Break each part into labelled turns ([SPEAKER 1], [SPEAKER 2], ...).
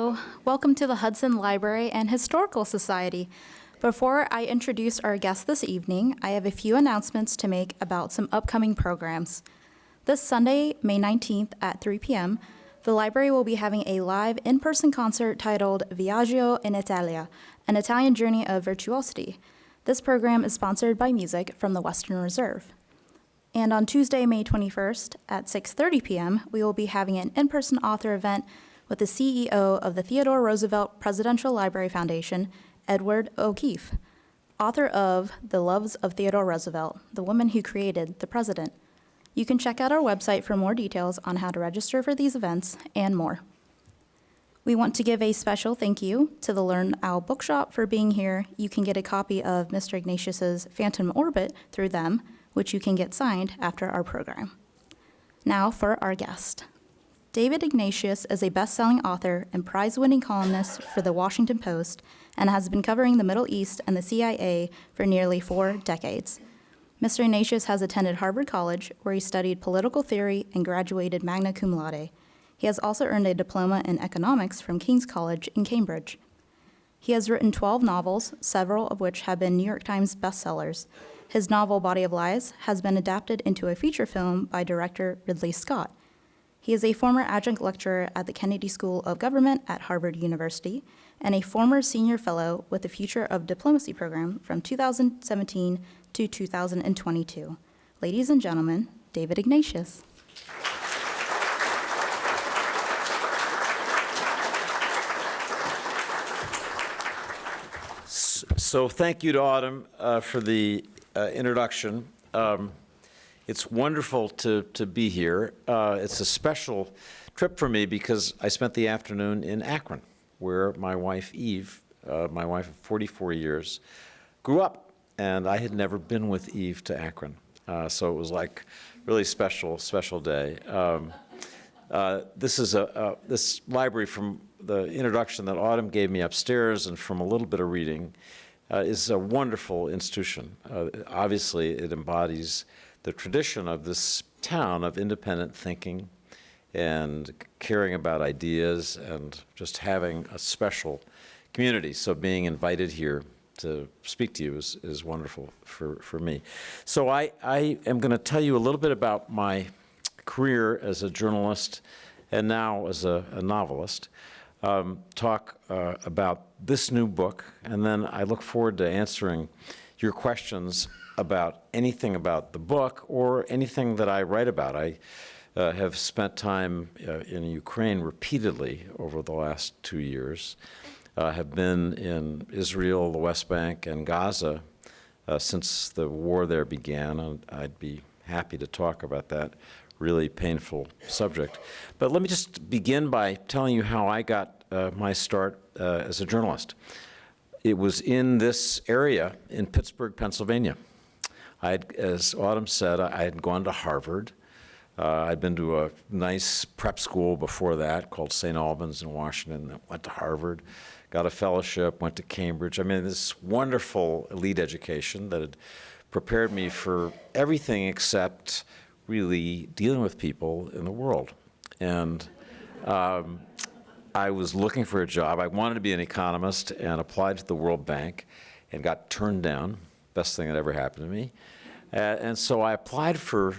[SPEAKER 1] Hello, welcome to the Hudson Library and Historical Society. Before I introduce our guest this evening, I have a few announcements to make about some upcoming programs. This Sunday, May 19th at 3 p.m., the library will be having a live in-person concert titled Viaggio in Italia, an Italian journey of virtuosity. This program is sponsored by music from the Western Reserve. And on Tuesday, May 21st at 6:30 p.m., we will be having an in-person author event with the CEO of the Theodore Roosevelt Presidential Library Foundation, Edward O'Keefe, author of The Loves of Theodore Roosevelt, the woman who created the president. You can check out our website for more details on how to register for these events and more. We want to give a special thank you to the Learn Owl Bookshop for being here. You can get a copy of Mr. Ignatius's Phantom Orbit through them, which you can get signed after our program. Now for our guest. David Ignatius is a best-selling author and prize-winning columnist for the Washington Post and has been covering the Middle East and the CIA for nearly 4 decades. Mr. Ignatius has attended Harvard College, where he studied political theory and graduated magna cum laude. He has also earned a diploma in economics from King's College in Cambridge. He has written 12 novels, several of which have been New York Times bestsellers. His novel, Body of Lies, has been adapted into a feature film by director Ridley Scott. He is a former adjunct lecturer at the Kennedy School of Government at Harvard University and a former senior fellow with the Future of Diplomacy program from 2017 to 2022. Ladies and gentlemen, David Ignatius.
[SPEAKER 2] So thank you to Autumn for the introduction. It's wonderful to be here. It's a special trip for me because I spent the afternoon in Akron, where my wife Eve, my wife of 44 years, grew up. And I had never been with Eve to Akron. So it was like really special day. This is this library, from the introduction that Autumn gave me upstairs and from a little bit of reading, is a wonderful institution. Obviously, it embodies the tradition of this town of independent thinking and caring about ideas and just having a special community. So being invited here to speak to you is wonderful for me. So I am going to tell you a little bit about my career as a journalist and now as a novelist, talk about this new book, and then I look forward to answering your questions about anything about the book or anything that I write about. I have spent time in Ukraine repeatedly over the last 2 years. Have been in Israel, the West Bank, and Gaza since the war there began, and I'd be happy to talk about that really painful subject. But let me just begin by telling you how I got my start as a journalist. It was in this area in Pittsburgh, Pennsylvania. As Autumn said, I had gone to Harvard. I'd been to a nice prep school before that called St. Albans in Washington. Went to Harvard, got a fellowship, went to Cambridge. I mean, this wonderful elite education that had prepared me for everything except really dealing with people in the world. And I was looking for a job. I wanted to be an economist and applied to the World Bank and got turned down. Best thing that ever happened to me. And so I applied for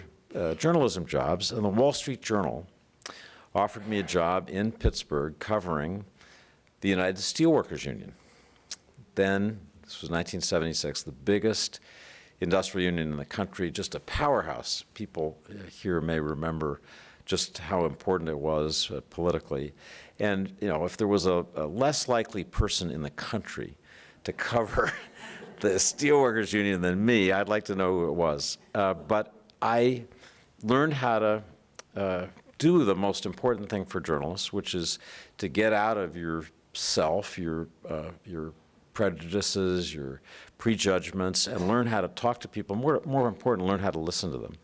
[SPEAKER 2] journalism jobs, and the Wall Street Journal offered me a job in Pittsburgh covering the United Steelworkers Union. Then, this was 1976, the biggest industrial union in the country, just a powerhouse. People here may remember just how important it was politically. And, you know, if there was a less likely person in the country to cover the Steelworkers Union than me, I'd like to know who it was. But I learned how to do the most important thing for journalists, which is to get out of yourself, your prejudices, your prejudgments, and learn how to talk to people. More important, learn how to listen to them.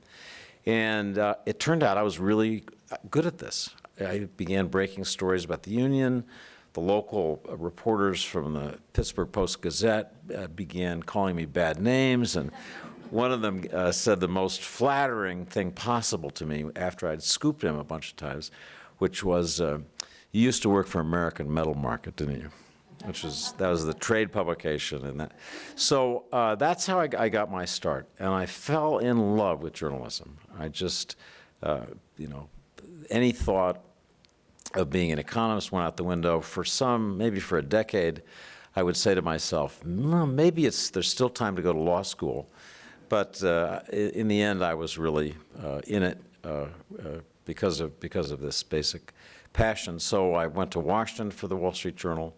[SPEAKER 2] And it turned out I was really good at this. I began breaking stories about the union. The local reporters from the Pittsburgh Post-Gazette began calling me bad names, and one of them said the most flattering thing possible to me after I'd scooped him a bunch of times, which was, You used to work for American Metal Market, didn't you? That was the trade publication, and that. So that's how I got my start, and I fell in love with journalism. I just, any thought of being an economist went out the window. Maybe for a decade, I would say to myself, maybe there's still time to go to law school. But in the end, I was really in it because of this basic passion. So I went to Washington for the Wall Street Journal.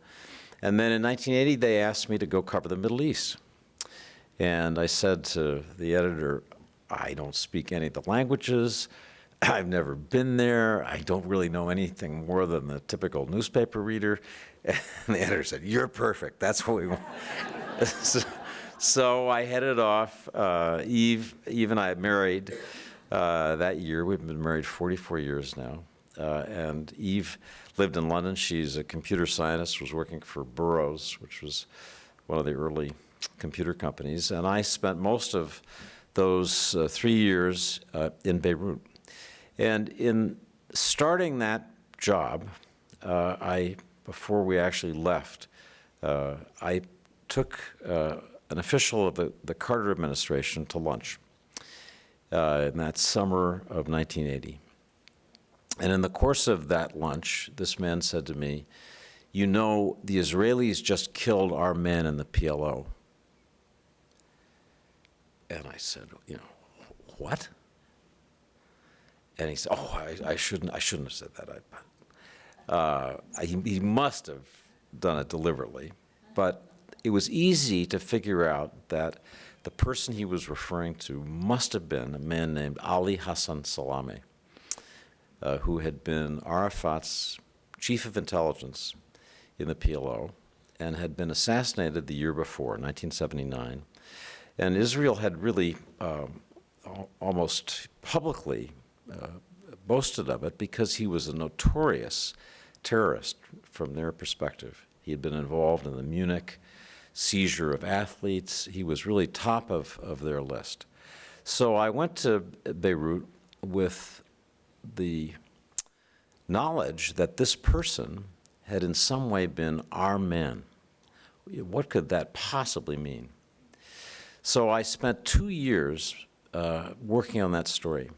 [SPEAKER 2] And then in 1980, they asked me to go cover the Middle East. And I said to the editor, I don't speak any of the languages. I've never been there. I don't really know anything more than the typical newspaper reader. And the editor said, you're perfect. That's what we want. So I headed off. Eve and I married that year. We've been married 44 years now. And Eve lived in London. She's a computer scientist, was working for Burroughs, which was one of the early computer companies. And I spent most of those 3 years in Beirut. And in starting that job, before we actually left, I took an official of the Carter administration to lunch in that summer of 1980. And in the course of that lunch, this man said to me, the Israelis just killed our men in the PLO. And I said, what? And he said, I shouldn't have said that. He must have done it deliberately. But it was easy to figure out that the person he was referring to must have been a man named Ali Hassan Salameh, who had been Arafat's chief of intelligence in the PLO and had been assassinated the year before, 1979. And Israel had really almost publicly boasted of it because he was a notorious terrorist from their perspective. He had been involved in the Munich seizure of athletes. He was really top of their list. So I went to Beirut with the knowledge that this person had in some way been our man. What could that possibly mean? So I spent 2 years working on that story.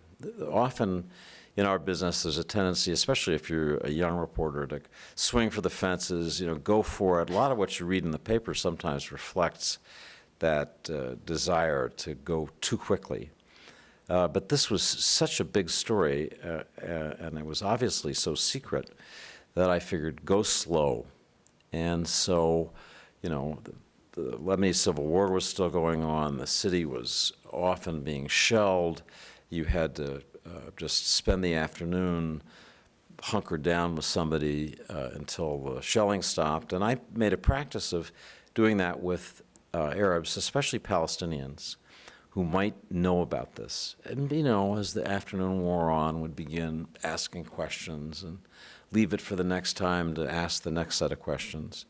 [SPEAKER 2] Often in our business, there's a tendency, especially if you're a young reporter, to swing for the fences, go for it. A lot of what you read in the paper sometimes reflects that desire to go too quickly. But this was such a big story, and it was obviously so secret that I figured, go slow. And so, the Lebanese Civil War was still going on. The city was often being shelled. You had to just spend the afternoon hunkered down with somebody until the shelling stopped. And I made a practice of doing that with Arabs, especially Palestinians, who might know about this. And, as the afternoon wore on, would begin asking questions and leave it for the next time to ask the next set of questions.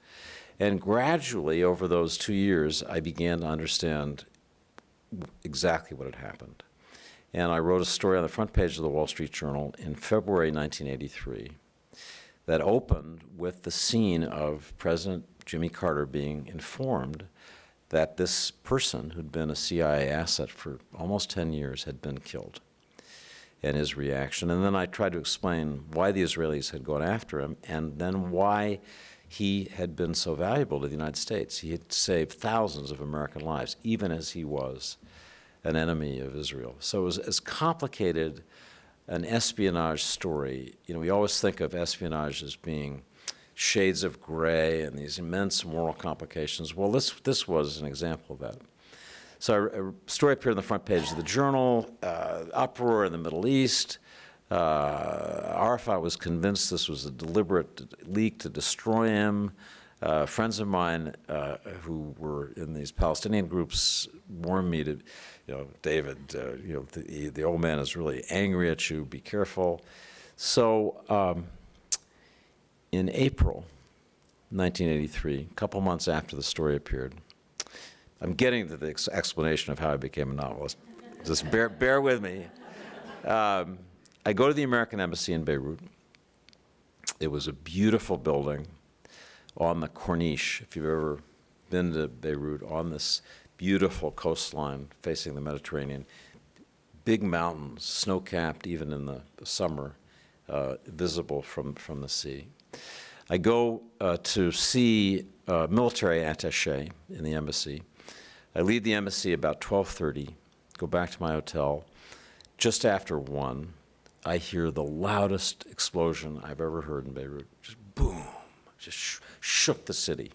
[SPEAKER 2] And gradually, over those 2 years, I began to understand exactly what had happened. And I wrote a story on the front page of the Wall Street Journal in February 1983 that opened with the scene of President Jimmy Carter being informed that this person, who'd been a CIA asset for almost 10 years, had been killed, and his reaction. And then I tried to explain why the Israelis had gone after him, and then why he had been so valuable to the United States. He had saved thousands of American lives, even as he was an enemy of Israel. So it was as complicated an espionage story. We always think of espionage as being shades of gray and these immense moral complications. Well, this was an example of that. So a story appeared on the front page of the Journal, uproar in the Middle East. Arafat was convinced this was a deliberate leak to destroy him. Friends of mine who were in these Palestinian groups warned me to, David, the old man is really angry at you, be careful. So in April 1983, a couple months after the story appeared, I'm getting to the explanation of how I became a novelist. Just bear with me. I go to the American Embassy in Beirut, It was a beautiful building on the Corniche, if you've ever been to Beirut, on this beautiful coastline facing the Mediterranean. Big mountains, snow-capped even in the summer, visible from the sea. I go to see a military attaché in the embassy. I leave the embassy about 12:30, go back to my hotel. Just after 1, I hear the loudest explosion I've ever heard in Beirut. Just boom, just shook the city.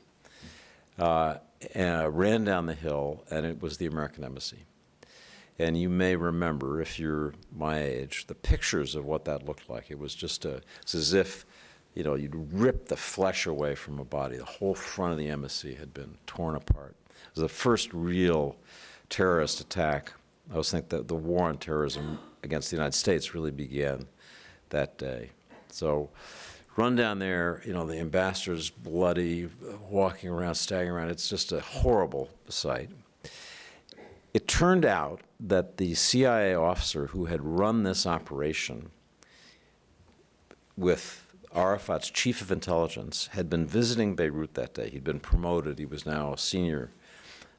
[SPEAKER 2] And I ran down the hill, and it was the American embassy. And you may remember, if you're my age, the pictures of what that looked like. It was just it's as if, you'd rip the flesh away from a body. The whole front of the embassy had been torn apart. It was the first real terrorist attack. I always think that the war on terrorism against the United States really began that day. So run down there, the ambassador's bloody, walking around, staggering around. It's just a horrible sight. It turned out that the CIA officer who had run this operation with Arafat's chief of intelligence had been visiting Beirut that day. He'd been promoted. He was now a senior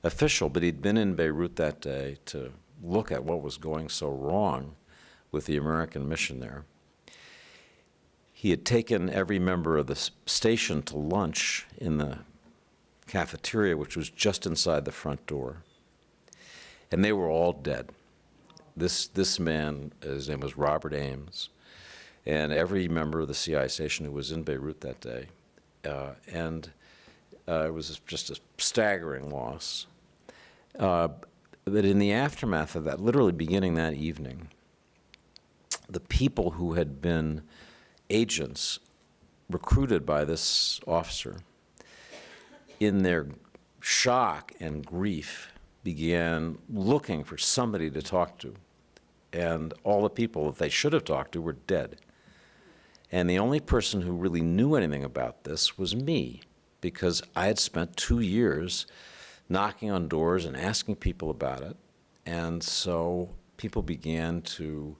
[SPEAKER 2] official, but he'd been in Beirut that day to look at what was going so wrong with the American mission there. He had taken every member of the station to lunch in the cafeteria, which was just inside the front door. And they were all dead. This man, his name was Robert Ames, and every member of the CIA station who was in Beirut that day. It was just a staggering loss. But in the aftermath of that, literally beginning that evening, the people who had been agents recruited by this officer, in their shock and grief, began looking for somebody to talk to. And all the people that they should have talked to were dead. And the only person who really knew anything about this was me, because I had spent 2 years knocking on doors and asking people about it. And so people began to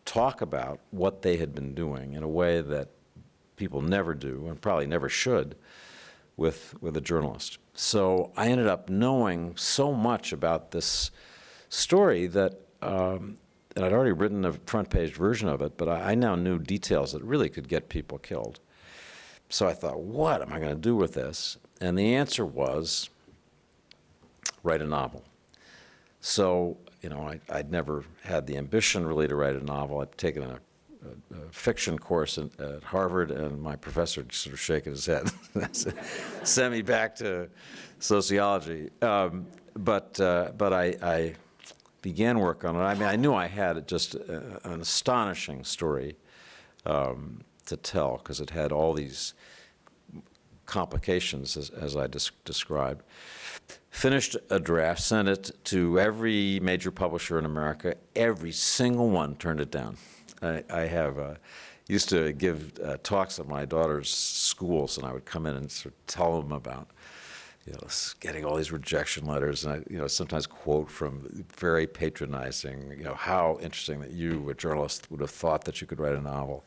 [SPEAKER 2] talk about what they had been doing in a way that people never do, and probably never should, with a journalist. So I ended up knowing so much about this story that and I'd already written a front-page version of it, but I now knew details that really could get people killed. So I thought, what am I going to do with this? And the answer was, write a novel. So, I'd never had the ambition really to write a novel. I'd taken a fiction course at Harvard, and my professor just sort of shaking his head, sent me back to sociology. But I began work on it. I mean, I knew I had just an astonishing story to tell, because it had all these complications, as I described. Finished a draft, sent it to every major publisher in America. Every single one turned it down. I used to give talks at my daughter's schools, and I would come in and sort of tell them about getting all these rejection letters, and I sometimes quote from very patronizing, how interesting that you, a journalist, would have thought that you could write a novel.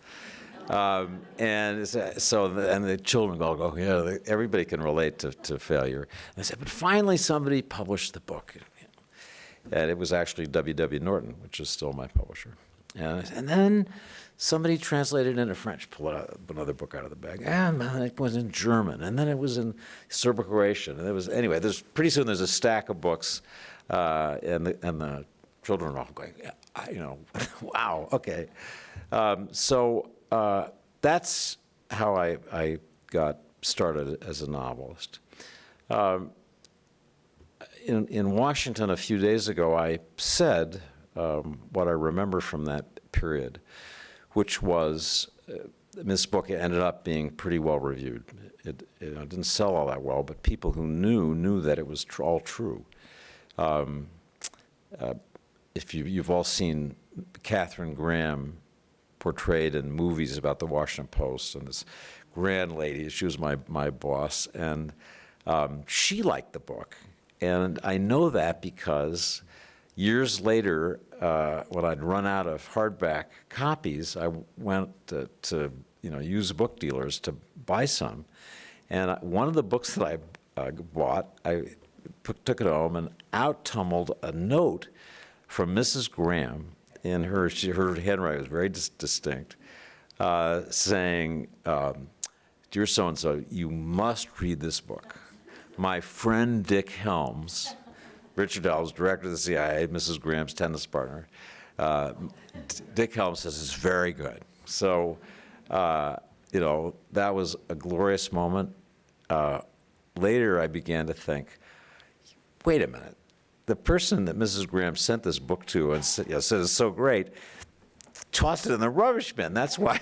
[SPEAKER 2] And so the children all go, everybody can relate to failure. And I said, but finally somebody published the book. And it was actually W.W. Norton, which is still my publisher. And then somebody translated it into French, pulled another book out of the bag. And it was in German, and then it was in Serbo-Croatian. And anyway, pretty soon there's a stack of books, and the children are all going, wow, okay. So that's how I got started as a novelist. In Washington a few days ago, I said what I remember from that period, which was this book ended up being pretty well reviewed. It didn't sell all that well, but people who knew that it was all true. If you've all seen Katharine Graham portrayed in movies about the Washington Post, and this grand lady, she was my boss, and she liked the book. And I know that because years later, when I'd run out of hardback copies, I went to used book dealers to buy some. And one of the books that I bought, I took it home, and out tumbled a note from Mrs. Graham. In her handwriting was very distinct, saying, "Dear so-and-so, you must read this book. My friend Dick Helms," Richard Helms, director of the CIA, Mrs. Graham's tennis partner, Dick Helms says it's very good. So, that was a glorious moment. Later, I began to think, wait a minute. The person that Mrs. Graham sent this book to and said it's so great, tossed it in the rubbish bin. That's why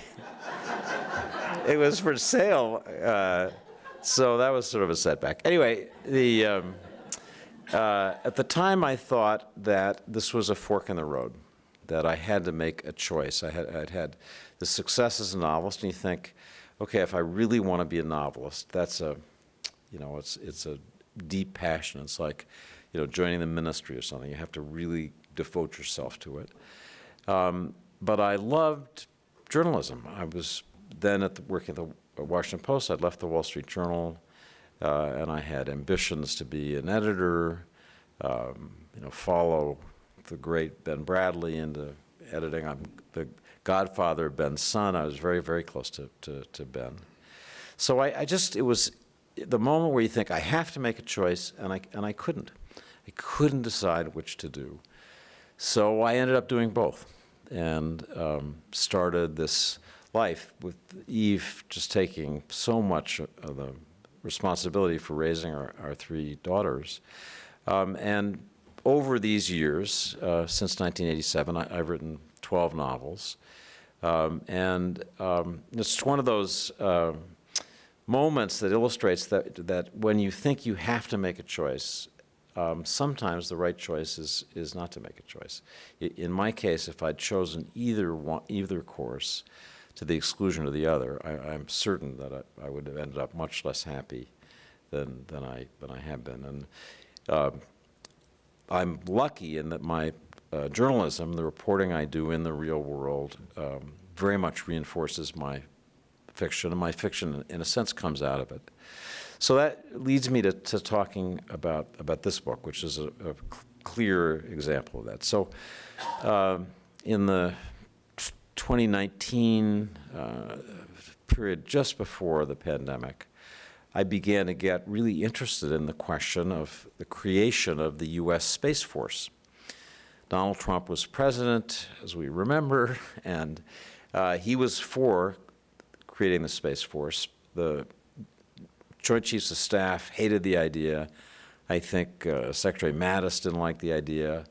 [SPEAKER 2] it was for sale. So that was sort of a setback. Anyway, at the time I thought that this was a fork in the road, that I had to make a choice. I'd had the success as a novelist, and you think, okay, if I really want to be a novelist, that's it's a deep passion. It's like, joining the ministry or something. You have to really devote yourself to it. But I loved journalism. I was then working at the Washington Post. I'd left the Wall Street Journal, and I had ambitions to be an editor, follow the great Ben Bradley into editing. I'm the godfather of Ben's son. I was very, very close to Ben. So it was the moment where you think, I have to make a choice, and I couldn't. I couldn't decide which to do. So I ended up doing both, and started this life with Eve just taking so much of the responsibility for raising our three daughters. And over these years, since 1987, I've written 12 novels. And it's one of those moments that illustrates that when you think you have to make a choice, sometimes the right choice is not to make a choice. In my case, if I'd chosen either course to the exclusion of the other, I'm certain that I would have ended up much less happy than I have been. And I'm lucky in that my journalism, the reporting I do in the real world, very much reinforces my fiction, and my fiction, in a sense, comes out of it. So that leads me to talking about this book, which is a clear example of that. So in the 2019 period, just before the pandemic, I began to get really interested in the question of the creation of the U.S. Space Force. Donald Trump was president, as we remember, and he was for creating the Space Force. The Joint Chiefs of Staff hated the idea. I think Secretary Mattis didn't like the idea.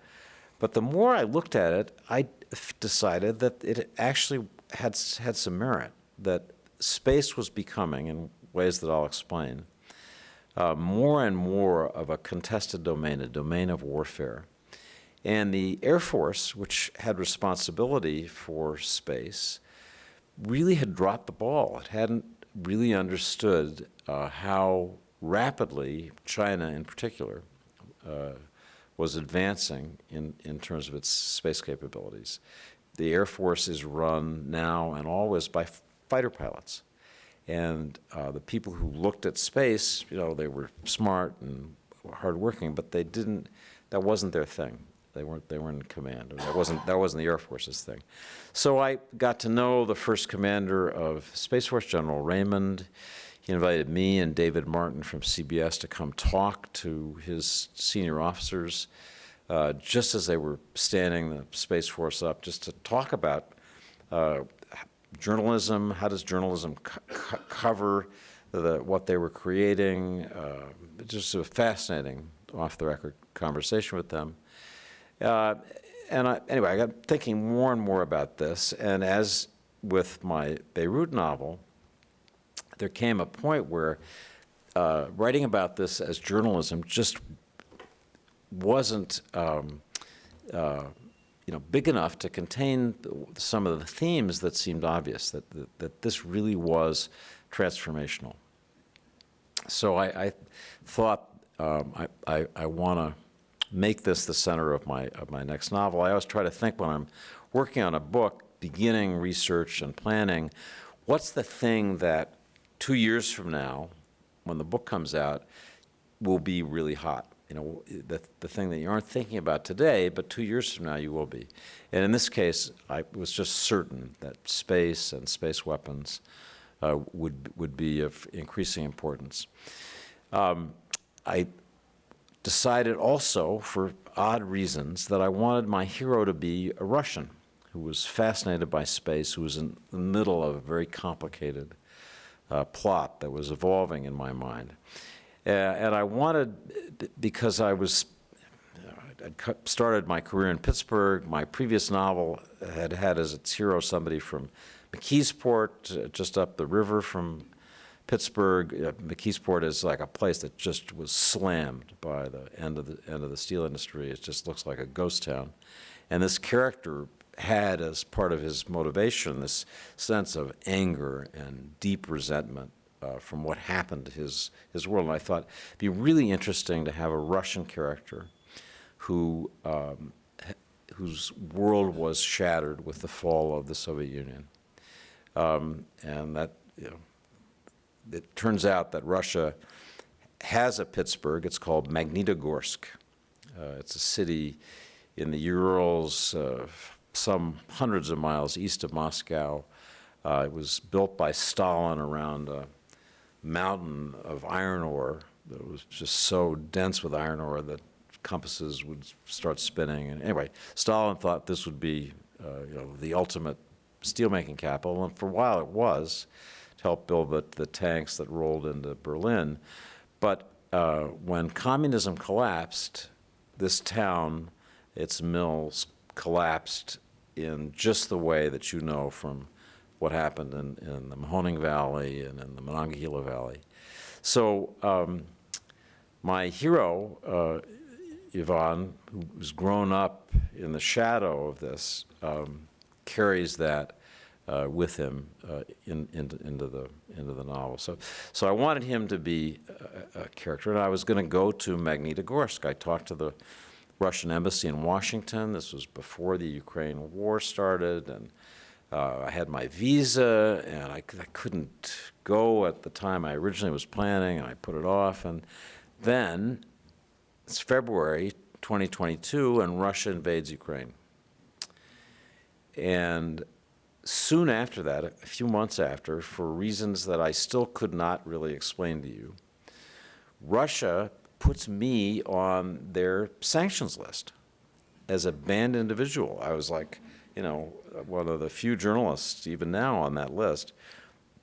[SPEAKER 2] But the more I looked at it, I decided that it actually had some merit, that space was becoming, in ways that I'll explain, more and more of a contested domain, a domain of warfare. And the Air Force, which had responsibility for space, really had dropped the ball. It hadn't really understood how rapidly China, in particular, was advancing in terms of its space capabilities. The Air Force is run now and always by fighter pilots. And the people who looked at space, they were smart and hardworking, but that wasn't their thing. They weren't in command. That wasn't the Air Force's thing. So I got to know the first commander of Space Force, General Raymond. He invited me and David Martin from CBS to come talk to his senior officers just as they were standing the Space Force up, just to talk about journalism. How does journalism cover what they were creating? Just a fascinating off-the-record conversation with them. Anyway, I got thinking more and more about this, and as with my Beirut novel, there came a point where writing about this as journalism just wasn't big enough to contain some of the themes that seemed obvious, that this really was transformational. So I thought I want to make this the center of my next novel. I always try to think when I'm working on a book, beginning research and planning, what's the thing that 2 years from now, when the book comes out, will be really hot? You know, the thing that you aren't thinking about today, but 2 years from now you will be. And in this case, I was just certain that space and space weapons would be of increasing importance. I decided also, for odd reasons, that I wanted my hero to be a Russian who was fascinated by space, who was in the middle of a very complicated plot that was evolving in my mind. And I wanted, because I'd started my career in Pittsburgh. My previous novel had as its hero somebody from McKeesport, just up the river from Pittsburgh. McKeesport is like a place that just was slammed by the end of the steel industry. It just looks like a ghost town. And this character had, as part of his motivation, this sense of anger and deep resentment from what happened to his world. And I thought it'd be really interesting to have a Russian character whose world was shattered with the fall of the Soviet Union. And that, you know, it turns out that Russia has a Pittsburgh. It's called Magnitogorsk. It's a city in the Urals, some hundreds of miles east of Moscow. It was built by Stalin around a mountain of iron ore that was just so dense with iron ore that compasses would start spinning. And anyway, Stalin thought this would be the ultimate steelmaking capital, and for a while it was, to help build the tanks that rolled into Berlin. But when communism collapsed, this town, its mills, collapsed in just the way that you know from what happened in the Mahoning Valley and in the Monongahela Valley. So my hero, Ivan, who's grown up in the shadow of this, carries that with him into the novel. So I wanted him to be a character, and I was going to go to Magnitogorsk. I talked to the Russian embassy in Washington. This was before the Ukraine war started, and I had my visa, and I couldn't go at the time I originally was planning, and I put it off. And then it's February 2022, and Russia invades Ukraine. And soon after that, a few months after, for reasons that I still could not really explain to you, Russia puts me on their sanctions list as a banned individual. I was like, one of the few journalists even now on that list.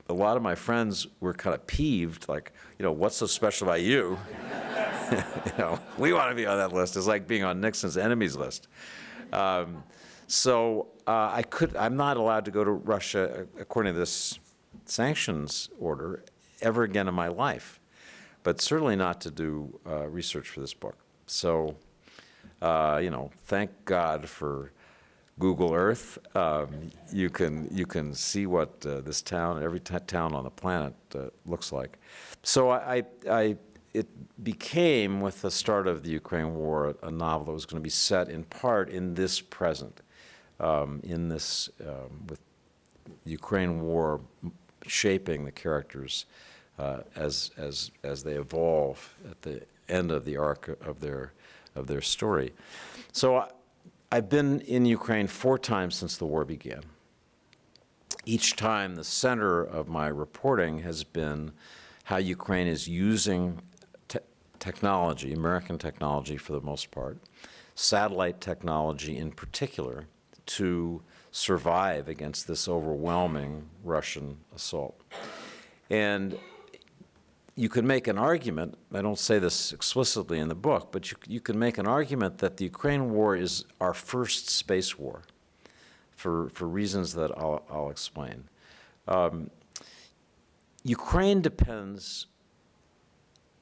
[SPEAKER 2] A lot of my friends were kind of peeved, like, what's so special about you? We want to be on that list. It's like being on Nixon's enemies list. So I'm not allowed to go to Russia, according to this sanctions order, ever again in my life, but certainly not to do research for this book. So, thank God for Google Earth. You can see what this town, every town on the planet looks like. So it became, with the start of the Ukraine war, a novel that was going to be set in part in this present, with the Ukraine war shaping the characters as they evolve at the end of the arc of their story. So I've been in Ukraine 4 times since the war began. Each time, the center of my reporting has been how Ukraine is using technology, American technology for the most part, satellite technology in particular, to survive against this overwhelming Russian assault. And you could make an argument, I don't say this explicitly in the book, but you can make an argument that the Ukraine war is our first space war for reasons that I'll explain. Ukraine depends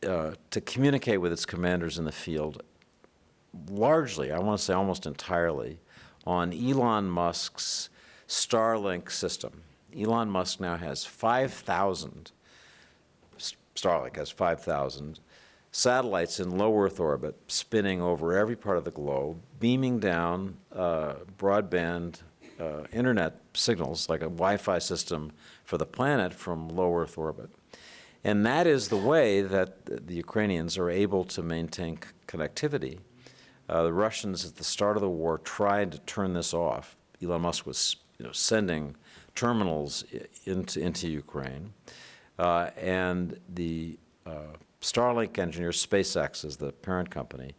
[SPEAKER 2] to communicate with its commanders in the field largely, I want to say almost entirely, on Elon Musk's Starlink system. Elon Musk now has 5,000, Starlink has 5,000 satellites in low Earth orbit spinning over every part of the globe, beaming down broadband internet signals, like a Wi-Fi system for the planet from low Earth orbit. And that is the way that the Ukrainians are able to maintain connectivity. The Russians at the start of the war tried to turn this off. Elon Musk was sending terminals into Ukraine. And the Starlink engineers, SpaceX is the parent company,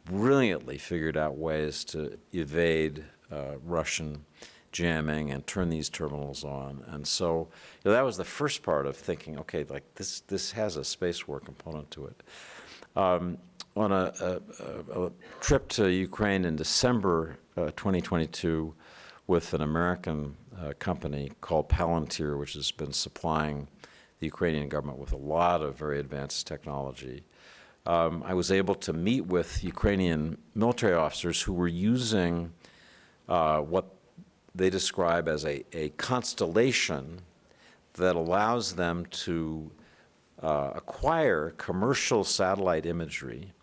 [SPEAKER 2] brilliantly figured out ways to evade Russian jamming and turn these terminals on. And so that was the first part of thinking, okay, like this has a space war component to it. On a trip to Ukraine in December 2022 with an American company called Palantir, which has been supplying the Ukrainian government with a lot of very advanced technology, I was able to meet with Ukrainian military officers who were using what they describe as a constellation that allows them to acquire commercial satellite imagery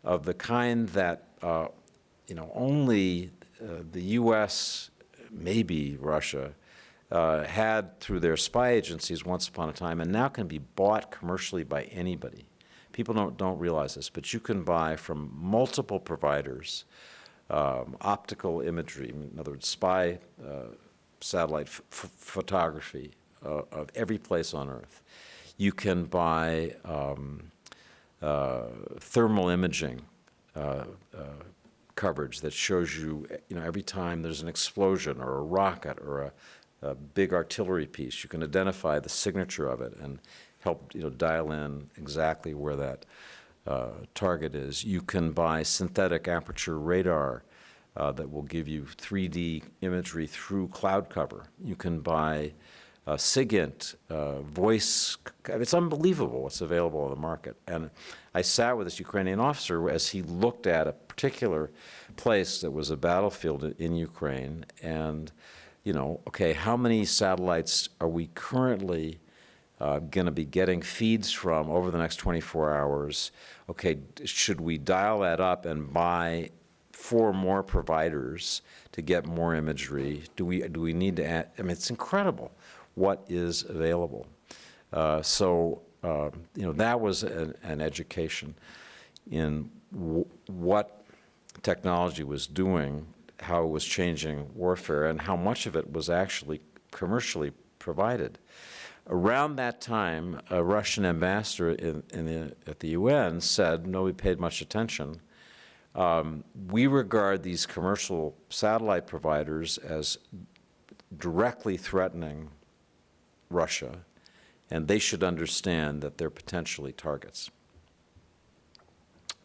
[SPEAKER 2] of the kind that only the U.S., maybe Russia, had through their spy agencies once upon a time, and now can be bought commercially by anybody. People don't realize this, but you can buy from multiple providers optical imagery, in other words, spy satellite photography of every place on Earth. You can buy thermal imaging coverage that shows you, every time there's an explosion or a rocket or a big artillery piece, you can identify the signature of it and help dial in exactly where that target is. You can buy synthetic aperture radar that will give you 3D imagery through cloud cover. You can buy SIGINT voice. It's unbelievable what's available on the market. And I sat with this Ukrainian officer as he looked at a particular place that was a battlefield in Ukraine, and okay, how many satellites are we currently going to be getting feeds from over the next 24 hours? Okay, should we dial that up and buy 4 more providers to get more imagery? Do we need to add? I mean, it's incredible what is available. So that was an education in what technology was doing, how it was changing warfare, and how much of it was actually commercially provided. Around that time, a Russian ambassador at the UN said, nobody paid much attention, we regard these commercial satellite providers as directly threatening Russia, and they should understand that they're potentially targets.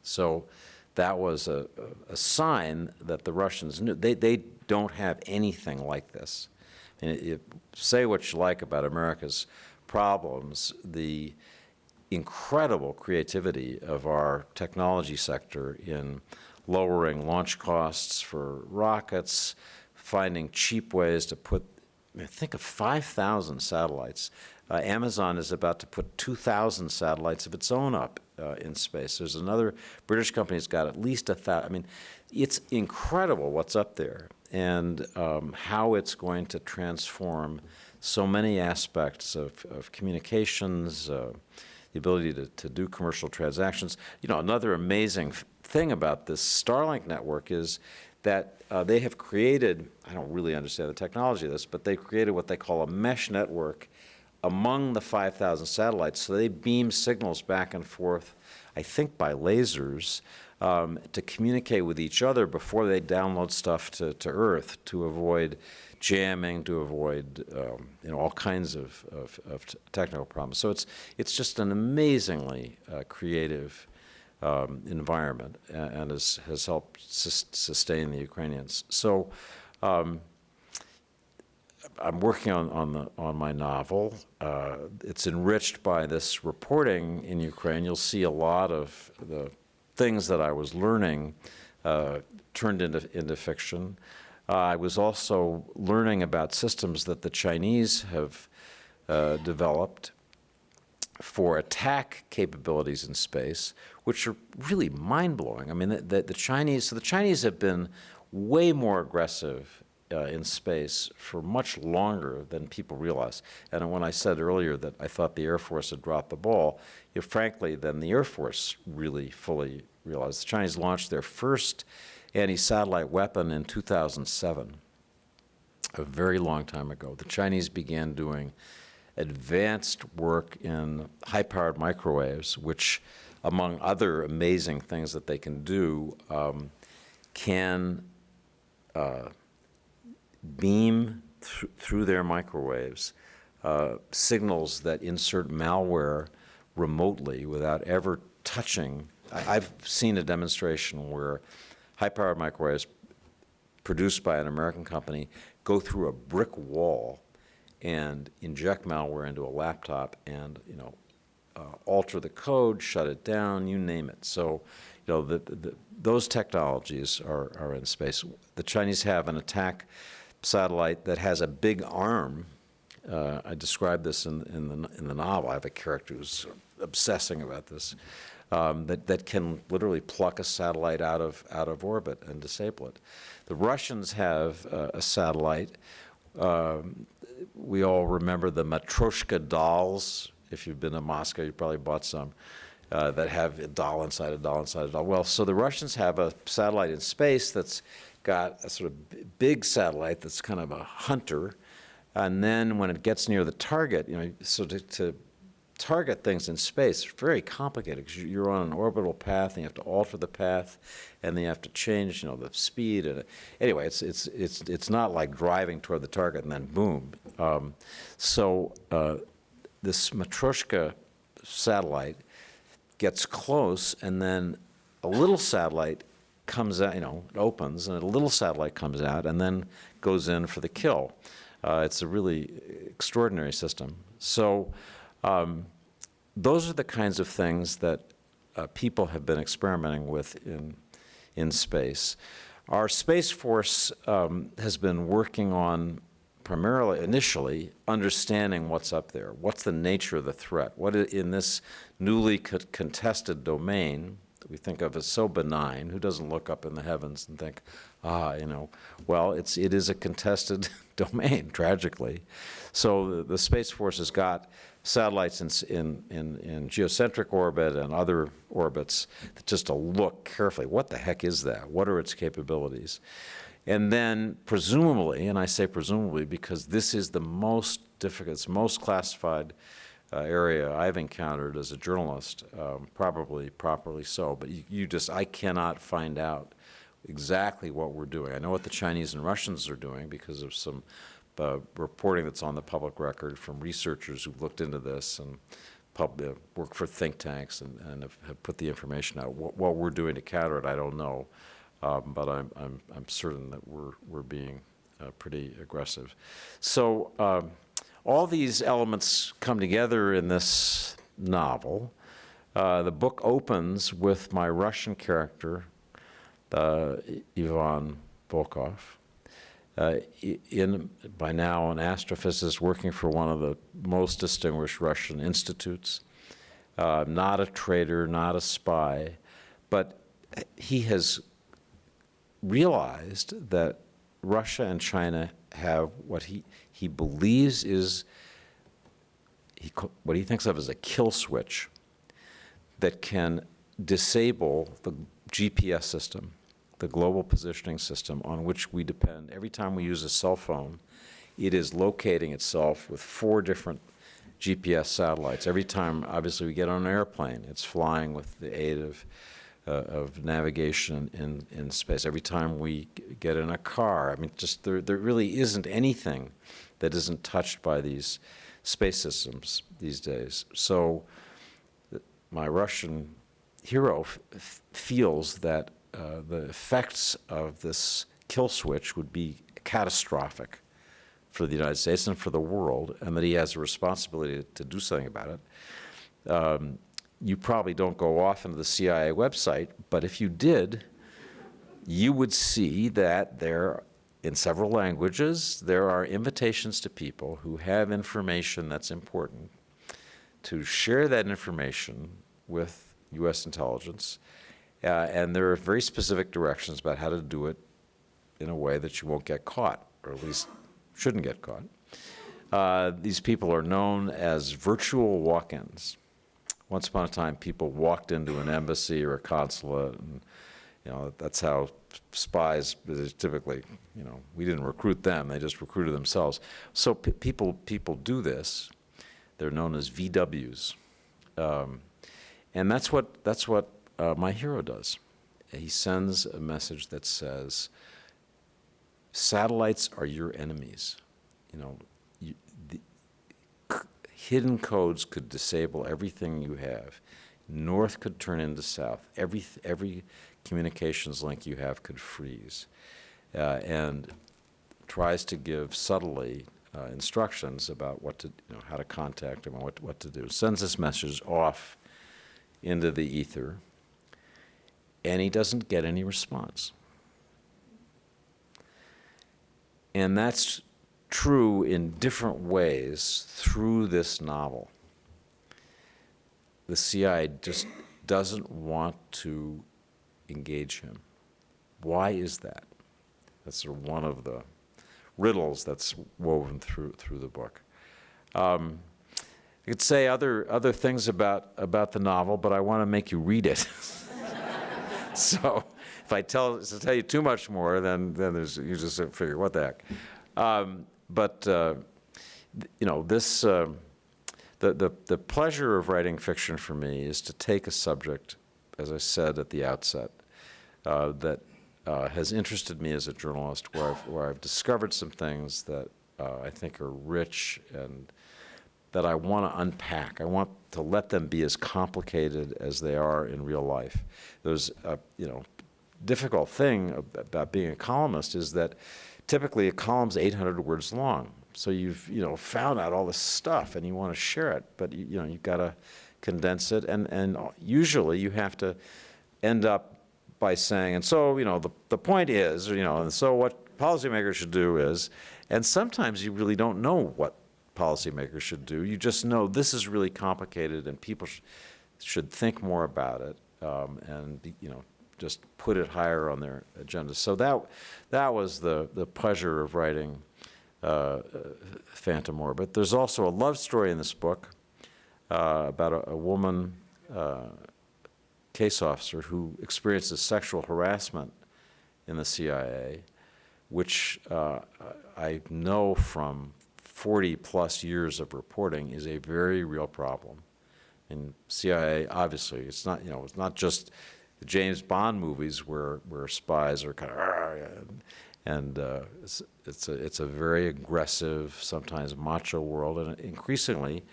[SPEAKER 2] So that was a sign that the Russians knew. They don't have anything like this. And say what you like about America's problems, the incredible creativity of our technology sector in lowering launch costs for rockets, finding cheap ways to put, think of 5,000 satellites. Amazon is about to put 2,000 satellites of its own up in space. There's another British company that's got at least 1,000. I mean, it's incredible what's up there, and how it's going to transform so many aspects of communications, the ability to do commercial transactions. Another amazing thing about this Starlink network is that they have created, I don't really understand the technology of this, but they've created what they call a mesh network among the 5,000 satellites. So they beam signals back and forth, I think by lasers, to communicate with each other before they download stuff to Earth, to avoid jamming, to avoid all kinds of technical problems. So it's just an amazingly creative environment, and has helped sustain the Ukrainians. So I'm working on my novel. It's enriched by this reporting in Ukraine. You'll see a lot of the things that I was learning turned into fiction. I was also learning about systems that the Chinese have developed for attack capabilities in space, which are really mind-blowing. I mean, the Chinese have been way more aggressive in space for much longer than people realize. And when I said earlier that I thought the Air Force had dropped the ball, frankly, then the Air Force really fully realized. The Chinese launched their first anti-satellite weapon in 2007, a very long time ago. The Chinese began doing advanced work in high-powered microwaves, which, among other amazing things that they can do, can beam through their microwaves signals that insert malware remotely without ever touching. I've seen a demonstration where high-powered microwaves produced by an American company go through a brick wall and inject malware into a laptop and, alter the code, shut it down, you name it. So, those technologies are in space. The Chinese have an attack satellite that has a big arm. I describe this in the novel. I have a character who's obsessing about this. That can literally pluck a satellite out of orbit and disable it. The Russians have a satellite. We all remember the Matryoshka dolls. If you've been to Moscow, you probably bought some that have a doll inside a doll inside a doll. Well, so the Russians have a satellite in space that's got a sort of big satellite that's kind of a hunter, and then when it gets near the target, so to target things in space, it's very complicated because you're on an orbital path and you have to alter the path, and then you have to change, the speed. And anyway, it's not like driving toward the target and then boom. This Matryoshka satellite gets close, and then a little satellite comes out. It opens, and a little satellite comes out, and then goes in for the kill. It's a really extraordinary system. So. Those are the kinds of things that people have been experimenting with in space. Our Space Force has been working on primarily, initially, understanding what's up there. What's the nature of the threat? What in this newly contested domain that we think of as so benign, who doesn't look up in the heavens and think, well, it is a contested domain, tragically. So the Space Force has got satellites in geocentric orbit and other orbits just to look carefully. What the heck is that? What are its capabilities? And then presumably, and I say presumably because this is the most difficult, most classified area I've encountered as a journalist, probably properly so, but I cannot find out exactly what we're doing. I know what the Chinese and Russians are doing because of some reporting that's on the public record from researchers who've looked into this and work for think tanks and have put the information out. What we're doing to counter it, I don't know, but I'm certain that we're being pretty aggressive. So all these elements come together in this novel. The book opens with my Russian character, Ivan Volkov. By now an astrophysicist working for one of the most distinguished Russian institutes, not a traitor, not a spy, but he has realized that Russia and China have what he believes is what he thinks of as a kill switch that can disable the GPS system, the global positioning system on which we depend. Every time we use a cell phone, it is locating itself with 4 different GPS satellites. Every time, obviously, we get on an airplane, it's flying with the aid of navigation in space. Every time we get in a car, I mean, just there really isn't anything that isn't touched by these space systems these days. So my Russian hero feels that the effects of this kill switch would be catastrophic for the United States and for the world, and that he has a responsibility to do something about it. You probably don't go off into the CIA website, but if you did, you would see that there, in several languages, there are invitations to people who have information that's important to share that information with U.S. intelligence. And there are very specific directions about how to do it in a way that you won't get caught, or at least shouldn't get caught. These people are known as virtual walk-ins. Once upon a time, people walked into an embassy or a consulate, and that's how spies typically. We didn't recruit them; they just recruited themselves. So people do this. They're known as VWs, and that's what my hero does. He sends a message that says, "Satellites are your enemies." Hidden codes could disable everything you have. North could turn into south. Every communications link you have could freeze. And tries to give subtly instructions about how to contact them and what to do. Sends this message off into the ether, and he doesn't get any response. And that's true in different ways through this novel. The CIA just doesn't want to engage him. Why is that? That's sort of one of the riddles that's woven through the book. I could say other things about the novel, but I want to make you read it. So if I tell you too much more, then you just figure, what the heck. The pleasure of writing fiction for me is to take a subject, as I said at the outset, that has interested me as a journalist, where I've discovered some things that I think are rich and that I want to unpack. I want to let them be as complicated as they are in real life. There's a difficult thing about being a columnist is that typically a column's 800 words long. So you've found out all this stuff and you want to share it, but you've got to condense it, and usually you have to end up by saying, and so the point is, and so what policymakers should do is, and sometimes you really don't know what policymakers should do. You just know this is really complicated and people should think more about it, and just put it higher on their agenda. So that was the pleasure of writing Phantom Orbit. There's also a love story in this book about a woman case officer who experiences sexual harassment in the CIA, which I know from 40-plus years of reporting is a very real problem. In CIA, obviously, it's not just the James Bond movies where spies are kind of, it's a very aggressive, sometimes macho world, and increasingly,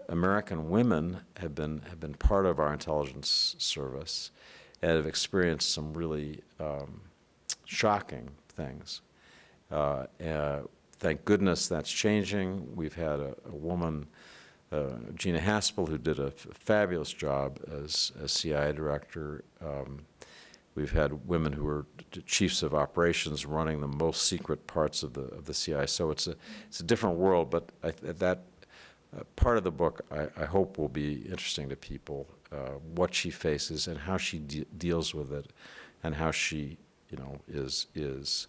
[SPEAKER 2] American women have been part of our intelligence service and have experienced some really shocking things. Thank goodness that's changing. We've had a woman, Gina Haspel, who did a fabulous job as CIA director. We've had women who were chiefs of operations running the most secret parts of the CIA. So it's a different world, but that part of the book I hope will be interesting to people. What she faces and how she deals with it, and how she is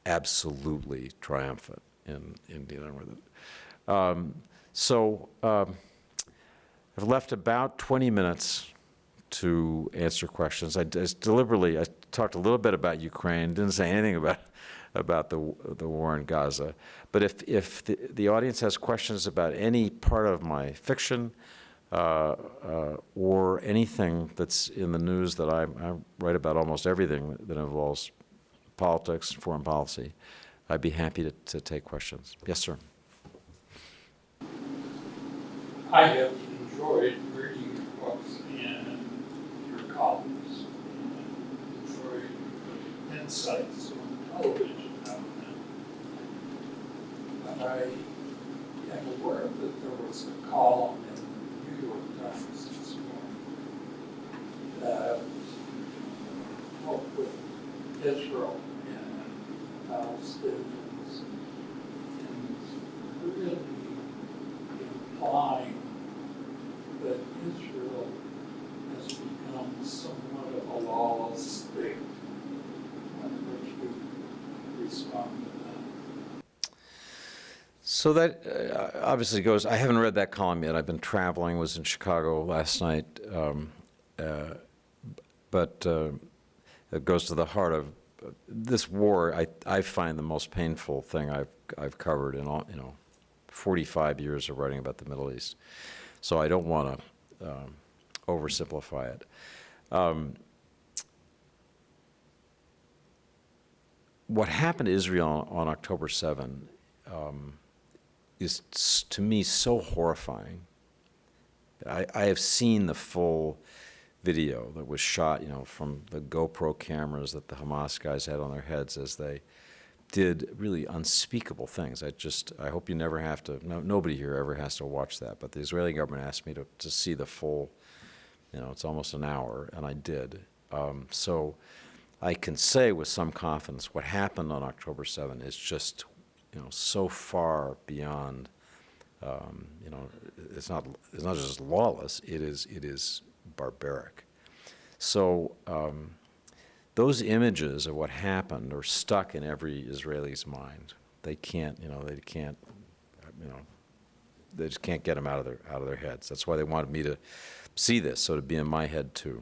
[SPEAKER 2] absolutely triumphant in dealing with it. So I've left about 20 minutes to answer questions. I talked a little bit about Ukraine, didn't say anything about the war in Gaza. But if the audience has questions about any part of my fiction or anything that's in the news, that I write about almost everything that involves politics, foreign policy, I'd be happy to take questions. Yes, sir.
[SPEAKER 3] I have enjoyed reading your books and your columns, and enjoyed your insights on television out there. But I am aware that there was a column in the New York Times this morning that dealt with Israel and Palestinians, and really implying that Israel has become somewhat of a lawless state, which we
[SPEAKER 2] So that obviously goes, I haven't read that column yet. I've been traveling, was in Chicago last night. But it goes to the heart of this war. I find the most painful thing I've covered in all, 45 years of writing about the Middle East. So I don't want to oversimplify it. What happened to Israel on October 7 is, to me, so horrifying. I have seen the full video that was shot, from the GoPro cameras that the Hamas guys had on their heads as they did really unspeakable things. I hope you never have to, nobody here ever has to watch that, but the Israeli government asked me to see the full, it's almost an hour, and I did. So I can say with some confidence what happened on October 7 is just, so far beyond, it's not just lawless, it is barbaric. So those images of what happened are stuck in every Israeli's mind. They just can't get them out of their heads. That's why they wanted me to see this, so to be in my head too.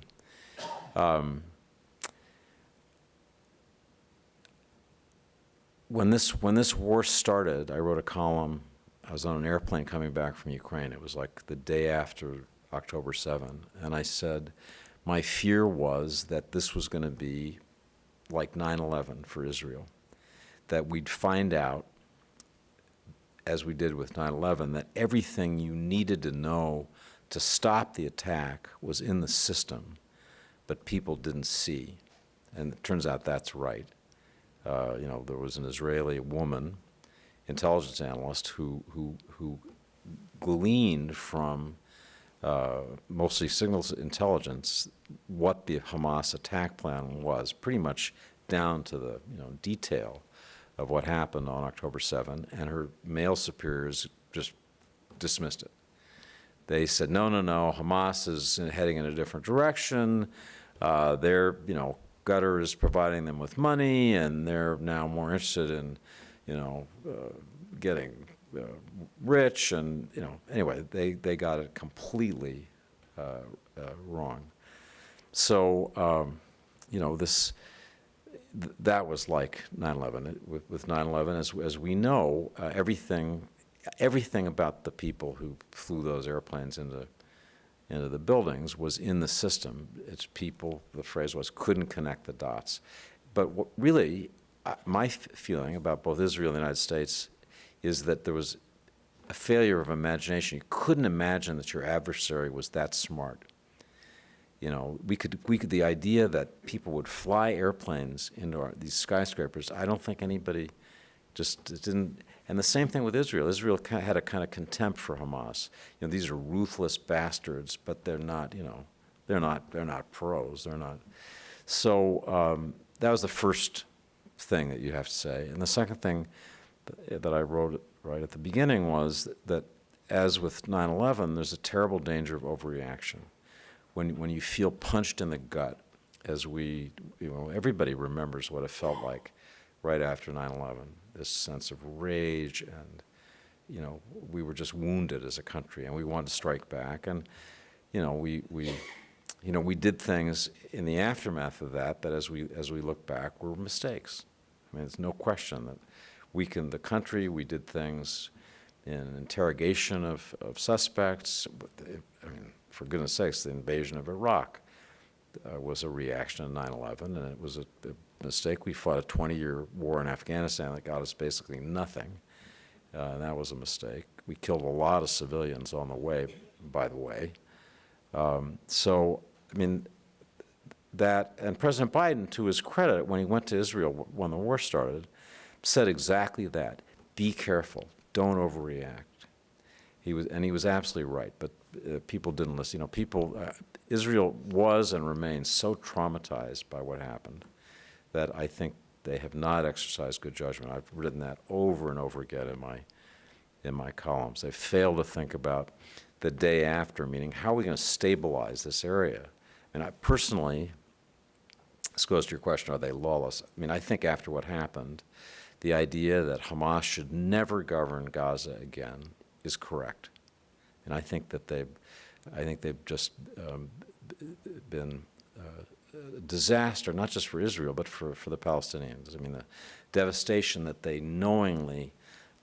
[SPEAKER 2] When this war started, I wrote a column. I was on an airplane coming back from Ukraine. It was like the day after October 7, and I said, my fear was that this was going to be like 9/11 for Israel, that we'd find out, as we did with 9/11, that everything you needed to know to stop the attack was in the system, but people didn't see. And it turns out that's right. There was an Israeli woman, intelligence analyst, who gleaned from mostly signals intelligence what the Hamas attack plan was, pretty much down to the detail of what happened on October 7, and her male superiors just dismissed it. They said, no, Hamas is heading in a different direction. Their Qatar is providing them with money, and they're now more interested in getting rich, and anyway, they got it completely wrong. So that was like 9/11. With 9/11, as we know, everything about the people who flew those airplanes into the buildings was in the system. It's people, the phrase was, couldn't connect the dots. But what really, my feeling about both Israel and the United States is that there was a failure of imagination. You couldn't imagine that your adversary was that smart. The idea that people would fly airplanes into these skyscrapers, I don't think anybody just didn't. And the same thing with Israel. Israel had a kind of contempt for Hamas. These are ruthless bastards, but they're not. They're not pros. They're not. So that was the first thing that you have to say. And the second thing that I wrote right at the beginning was that, as with 9/11, there's a terrible danger of overreaction. When you feel punched in the gut, as everybody remembers what it felt like right after 9/11. This sense of rage, and we were just wounded as a country, and we wanted to strike back, and we did things in the aftermath of that as we look back were mistakes. I mean, there's no question that weakened the country. We did things in interrogation of suspects. I mean, for goodness sakes, the invasion of Iraq was a reaction to 9/11, and it was a mistake. We fought a 20-year war in Afghanistan that got us basically nothing. And that was a mistake. We killed a lot of civilians on the way, by the way. So, I mean, that, and President Biden, to his credit, when he went to Israel when the war started, said exactly that. Be careful. Don't overreact. He was absolutely right, but people didn't listen. Israel was and remains so traumatized by what happened that I think they have not exercised good judgment. I've written that over and over again in my columns. They failed to think about the day after, meaning how are we going to stabilize this area? And I personally, this goes to your question, are they lawless? I mean, I think after what happened, the idea that Hamas should never govern Gaza again is correct. And I think they've just been a disaster, not just for Israel, but for the Palestinians. I mean, the devastation that they knowingly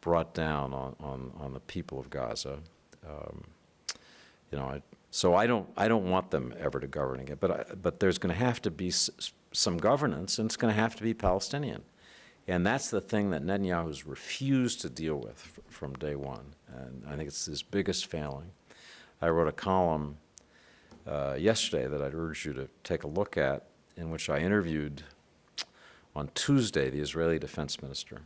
[SPEAKER 2] brought down on the people of Gaza. So I don't want them ever to govern again. But there's going to have to be some governance, and it's going to have to be Palestinian. And that's the thing that Netanyahu's refused to deal with from day one. And I think it's his biggest failing. I wrote a column yesterday that I'd urge you to take a look at, in which I interviewed on Tuesday the Israeli defense minister.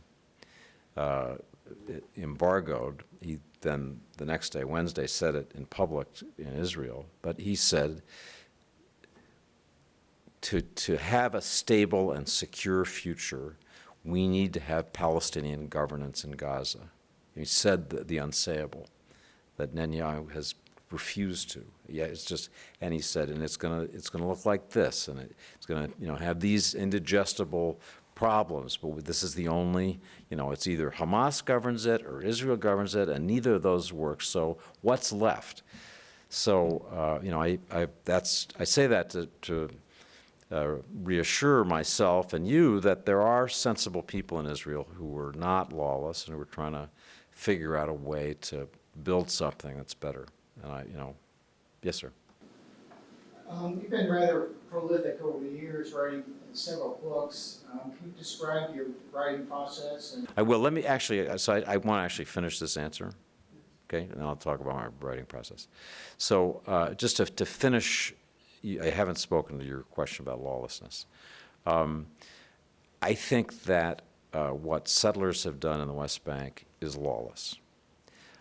[SPEAKER 2] Embargoed. He then the next day, Wednesday, said it in public in Israel. But he said to have a stable and secure future, we need to have Palestinian governance in Gaza. He said the unsayable, that Netanyahu has refused to. Yeah, it's just, and he said, and it's gonna look like this, and it's gonna have these indigestible problems. But this is the only, it's either Hamas governs it or Israel governs it, and neither of those work. So what's left? So I say that to reassure myself and you that there are sensible people in Israel who are not lawless and who are trying to figure out a way to build something that's better. And yes, sir.
[SPEAKER 4] You've been rather prolific over the years, writing several books. Can you describe your writing process?
[SPEAKER 2] I will. Let me actually. So I want to actually finish this answer, okay, and then I'll talk about my writing process. So just to finish. I haven't spoken to your question about lawlessness. I think that what settlers have done in the West Bank is lawless.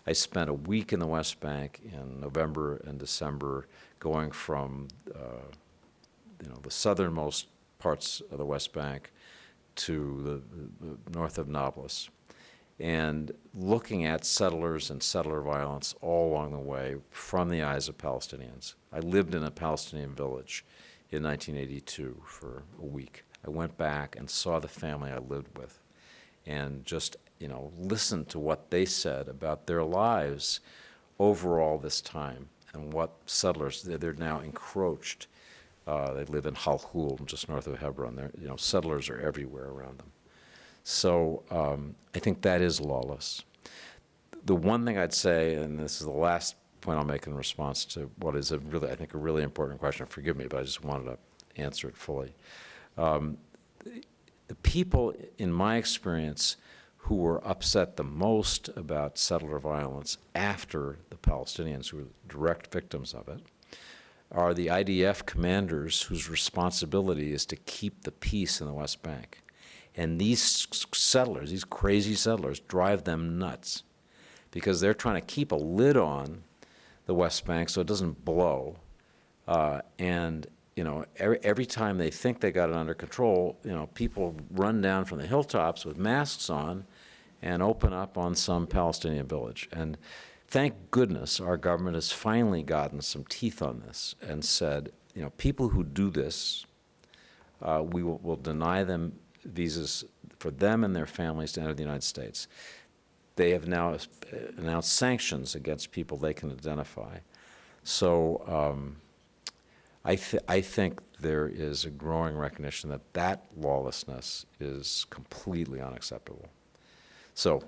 [SPEAKER 2] I spent a week in the West Bank in November and December, going from the southernmost parts of the West Bank to the north of Nablus, and looking at settlers and settler violence all along the way from the eyes of Palestinians. I lived in a Palestinian village in 1982 for a week. I went back and saw the family I lived with and just, listened to what they said about their lives over all this time and what settlers, they're now encroached. They live in Halhul, just north of Hebron. Settlers are everywhere around them. So I think that is lawless. The one thing I'd say, and this is the last point I'll make in response to what is I think a really important question. Forgive me, but I just wanted to answer it fully. The people, in my experience, who were upset the most about settler violence after the Palestinians, who were direct victims of it, are the IDF commanders whose responsibility is to keep the peace in the West Bank. And these settlers, these crazy settlers, drive them nuts because they're trying to keep a lid on the West Bank so it doesn't blow. Every time they think they got it under control, people run down from the hilltops with masks on and open up on some Palestinian village. And thank goodness our government has finally gotten some teeth on this and said, people who do this, we will deny them visas for them and their families to enter the United States. They have now announced sanctions against people they can identify. So I think there is a growing recognition that lawlessness is completely unacceptable. So,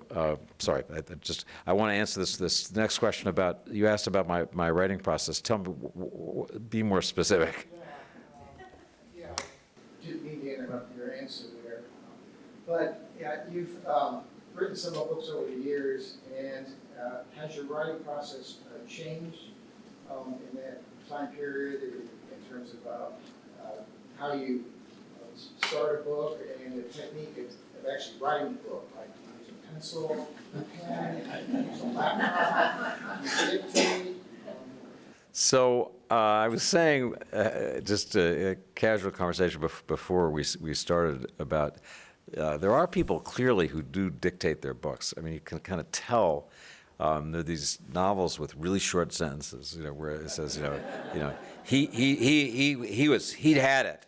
[SPEAKER 2] sorry, I want to answer this next question about, you asked about my writing process. Tell me, be more specific.
[SPEAKER 4] Yeah, I didn't mean to interrupt your answer there. But yeah, you've written several books over the years, and has your writing process changed in that time period in terms of how you start a book and the technique of actually writing the book, like using pencil, pen, using laptop, using dictate?
[SPEAKER 2] So I was saying, just a casual conversation before we started about, there are people clearly who do dictate their books. I mean, you can kind of tell There are these novels with really short sentences, where it says, he'd had it,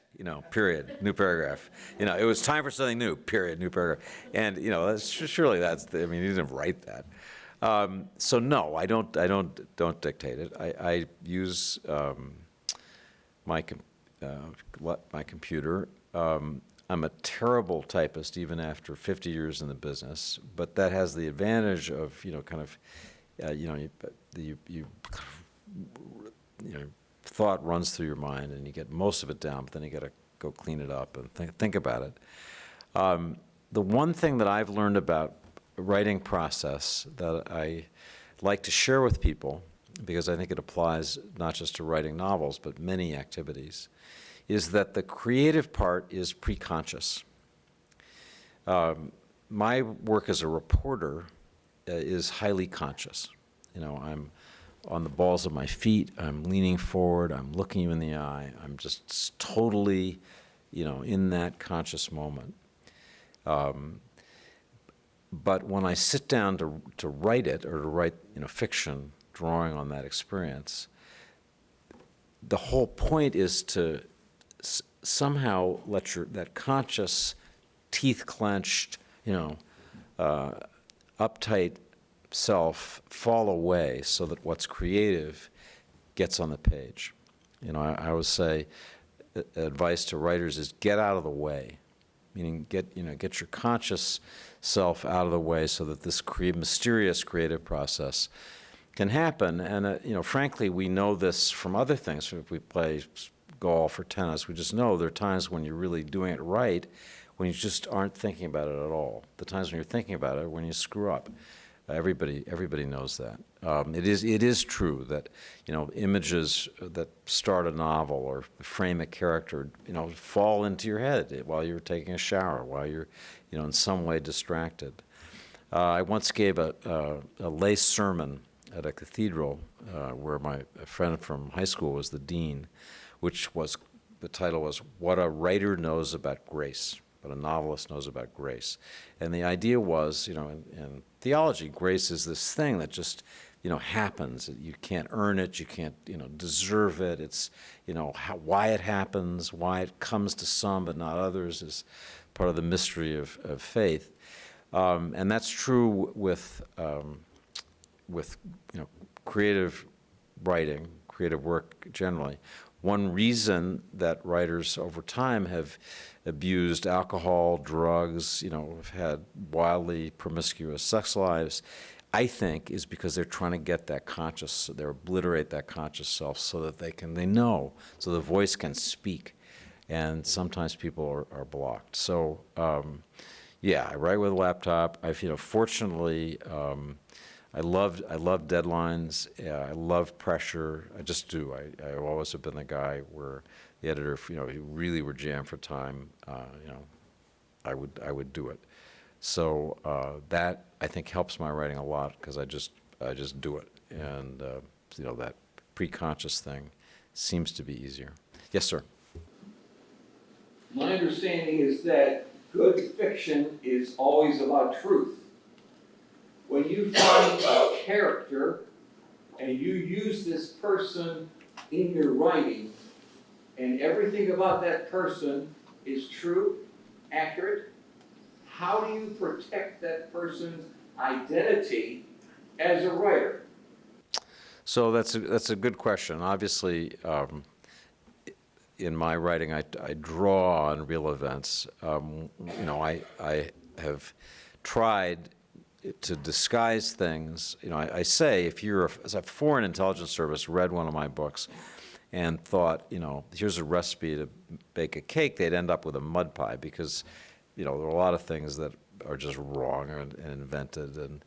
[SPEAKER 2] period, new paragraph. It was time for something new, period, new paragraph. And surely he didn't write that. So no, I don't dictate it. I use my computer. I'm a terrible typist even after 50 years in the business, but that has the advantage of thought runs through your mind and you get most of it down, but then you got to go clean it up and think about it. The one thing that I've learned about writing process that I like to share with people, because I think it applies not just to writing novels but many activities, is that the creative part is preconscious. My work as a reporter is highly conscious. I'm on the balls of my feet, I'm leaning forward, I'm looking you in the eye, I'm just totally, in that conscious moment. But when I sit down to write it, or to write, fiction, drawing on that experience, the whole point is to somehow let that conscious, teeth clenched, uptight self fall away so that what's creative gets on the page. I always say advice to writers is get out of the way, meaning get your conscious self out of the way so that this mysterious creative process can happen. And frankly, we know this from other things. If we play golf or tennis, we just know there are times when you're really doing it right, when you just aren't thinking about it at all. The times when you're thinking about it, when you screw up. Everybody knows that. It is true that images that start a novel or frame a character fall into your head while you're taking a shower, while you're in some way distracted. I once gave a lay sermon at a cathedral where a friend from high school was the dean, the title was "What a Writer Knows About Grace." What a novelist knows about grace. And the idea was, in theology, grace is this thing that just, happens. You can't earn it. You can't, deserve it. It's, why it happens, why it comes to some but not others is part of the mystery of faith. And that's true with creative writing, creative work generally. One reason that writers over time have abused alcohol, drugs, have had wildly promiscuous sex lives, I think, is because they're trying to get that they obliterate that conscious self so that they know, so the voice can speak. And sometimes people are blocked. So, I write with a laptop. Fortunately, I love deadlines. I love pressure. I just do. I always have been the guy where the editor, if you really were jammed for time, I would do it. So that I think helps my writing a lot because I just do it, and that preconscious thing seems to be easier. Yes, sir.
[SPEAKER 5] My understanding is that good fiction is always about truth. When you find a character and you use this person in your writing, and everything about that person is true, accurate, how do you protect that person's identity as a writer?
[SPEAKER 2] So that's a good question. Obviously, in my writing, I draw on real events. I have tried to disguise things. I say if you're a foreign intelligence service read one of my books and thought, here's a recipe to bake a cake, they'd end up with a mud pie because, there are a lot of things that are just wrong and invented. And